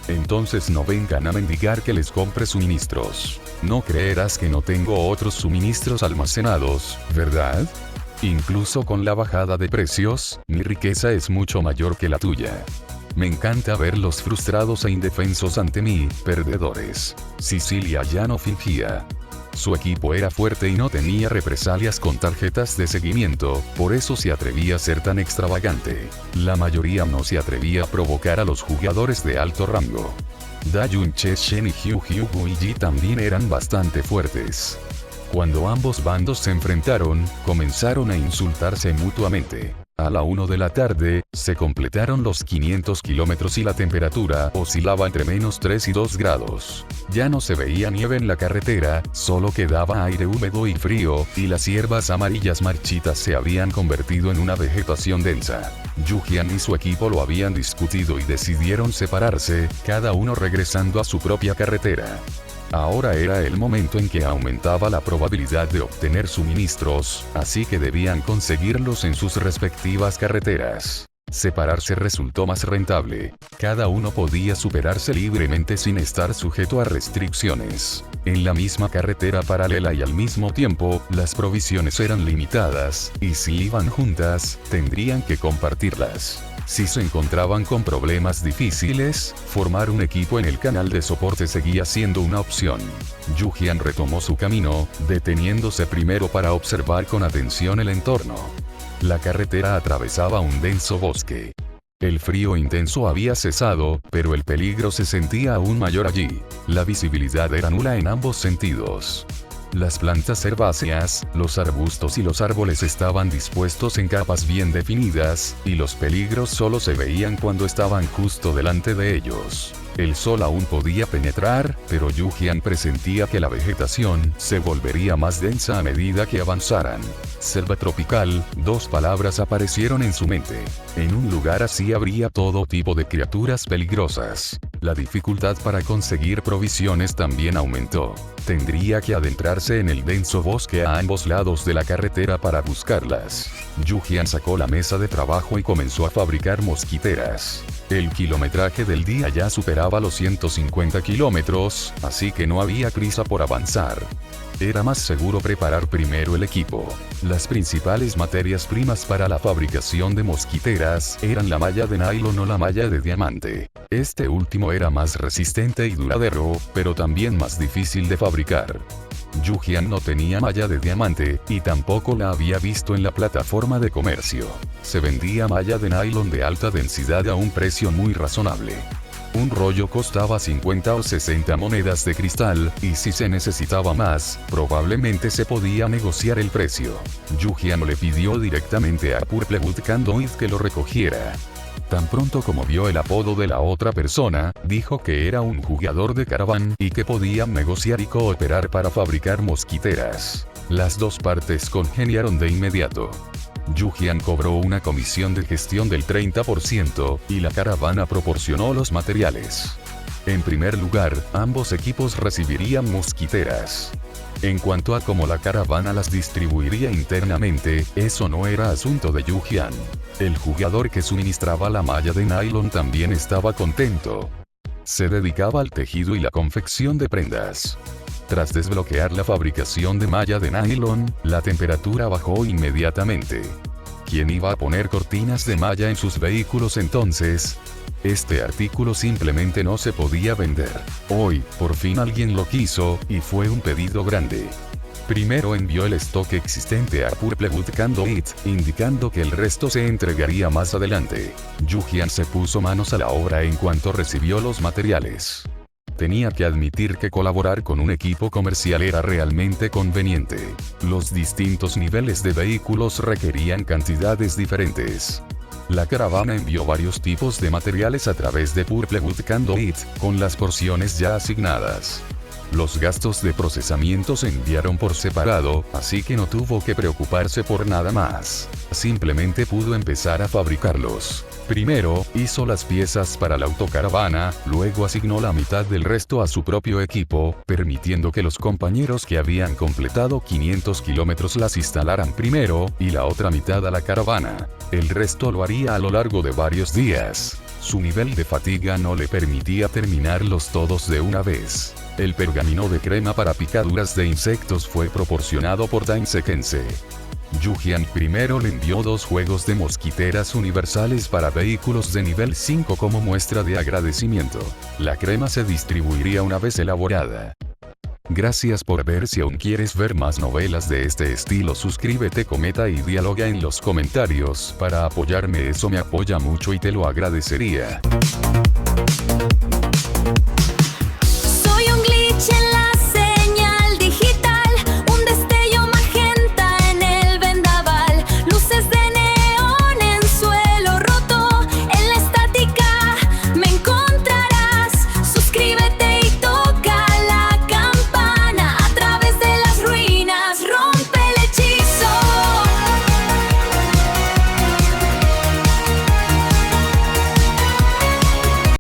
Entonces no vengan a mendigar que les compre suministros. No creerás que no tengo otros suministros almacenados, ¿verdad? Incluso con la bajada de precios, mi riqueza es mucho mayor que la tuya. Me encanta verlos frustrados e indefensos ante mí, perdedores. Sicilia ya no fingía. Su equipo era fuerte y no tenía represalias con tarjetas de seguimiento, por eso se atrevía a ser tan extravagante. La mayoría no se atrevía a provocar a los jugadores de alto rango. Dayun Che-shen y Hyu Guiji también eran bastante fuertes. Cuando ambos bandos se enfrentaron, comenzaron a insultarse mutuamente. A la 1 de la tarde, se completaron los 500 kilómetros y la temperatura oscilaba entre -3 y 2 grados. Ya no se veía nieve en la carretera, solo quedaba aire húmedo y frío, y las hierbas amarillas marchitas se habían convertido en una vegetación densa. Yujian y su equipo lo habían discutido y decidieron separarse, cada uno regresando a su propia carretera. Ahora era el momento en que aumentaba la probabilidad de obtener suministros, así que debían conseguirlos en sus respectivas carreteras. Separarse resultó más rentable. Cada uno podía superarse libremente sin estar sujeto a restricciones. En la misma carretera paralela y al mismo tiempo, las provisiones eran limitadas, y si iban juntas, tendrían que compartirlas. Si se encontraban con problemas difíciles, formar un equipo en el canal de soporte seguía siendo una opción. Yujian retomó su camino, deteniéndose primero para observar con atención el entorno. La carretera atravesaba un denso bosque. El frío intenso había cesado, pero el peligro se sentía aún mayor allí. La visibilidad era nula en ambos sentidos. Las plantas herbáceas, los arbustos y los árboles estaban dispuestos en capas bien definidas, y los peligros solo se veían cuando estaban justo delante de ellos. El sol aún podía penetrar, pero Yujian presentía que la vegetación se volvería más densa a medida que avanzaran. Selva tropical, dos palabras aparecieron en su mente. En un lugar así habría todo tipo de criaturas peligrosas. La dificultad para conseguir provisiones también aumentó. Tendría que adentrarse en el denso bosque a ambos lados de la carretera para buscarlas. Yujian sacó la mesa de trabajo y comenzó a fabricar mosquiteras. El kilometraje del día ya superaba los 150 kilómetros, así que no había prisa por avanzar. Era más seguro preparar primero el equipo. Las principales materias primas para la fabricación de mosquiteras eran la malla de nylon o la malla de diamante. Este último era más resistente y duradero, pero también más difícil de fabricar. Yujian no tenía malla de diamante, y tampoco la había visto en la plataforma de comercio. Se vendía malla de nylon de alta densidad a un precio muy razonable. Un rollo costaba 50 o 60 monedas de cristal, y si se necesitaba más, probablemente se podía negociar el precio. Yujian le pidió directamente a Purplewood Conduit que lo recogiera. Tan pronto como vio el apodo de la otra persona, dijo que era un jugador de Caravan y que podían negociar y cooperar para fabricar mosquiteras. Las dos partes congeniaron de inmediato. Yujian cobró una comisión de gestión del 30%, y la caravana proporcionó los materiales. En primer lugar, ambos equipos recibirían mosquiteras. En cuanto a cómo la caravana las distribuiría internamente, eso no era asunto de Yujian. El jugador que suministraba la malla de nylon también estaba contento. Se dedicaba al tejido y la confección de prendas. Tras desbloquear la fabricación de malla de nylon, la temperatura bajó inmediatamente. ¿Quién iba a poner cortinas de malla en sus vehículos entonces? Este artículo simplemente no se podía vender. Hoy, por fin alguien lo quiso, y fue un pedido grande. Primero envió el stock existente a Purplewood Conduit, indicando que el resto se entregaría más adelante. Yujian se puso manos a la obra en cuanto recibió los materiales. Tenía que admitir que colaborar con un equipo comercial era realmente conveniente. Los distintos niveles de vehículos requerían cantidades diferentes. La caravana envió varios tipos de materiales a través de Purplewood Conduit, con las porciones ya asignadas. Los gastos de procesamiento se enviaron por separado, así que no tuvo que preocuparse por nada más. Simplemente pudo empezar a fabricarlos. Primero, hizo las piezas para la autocaravana, luego asignó la mitad del resto a su propio equipo, permitiendo que los compañeros que habían completado 500 kilómetros las instalaran primero, y la otra mitad a la caravana. El resto lo haría a lo largo de varios días. Su nivel de fatiga no le permitía terminarlos todos de una vez. El pergamino de crema para picaduras de insectos fue proporcionado por Dainsequense. Yujian primero le envió 2 juegos de mosquiteras universales para vehículos de nivel 5 como muestra de agradecimiento. La crema se distribuiría una vez elaborada. Gracias por ver. Si aún quieres ver más novelas de este estilo, suscríbete, comenta y dialoga en los comentarios. Para apoyarme, eso me apoya mucho y te lo agradecería.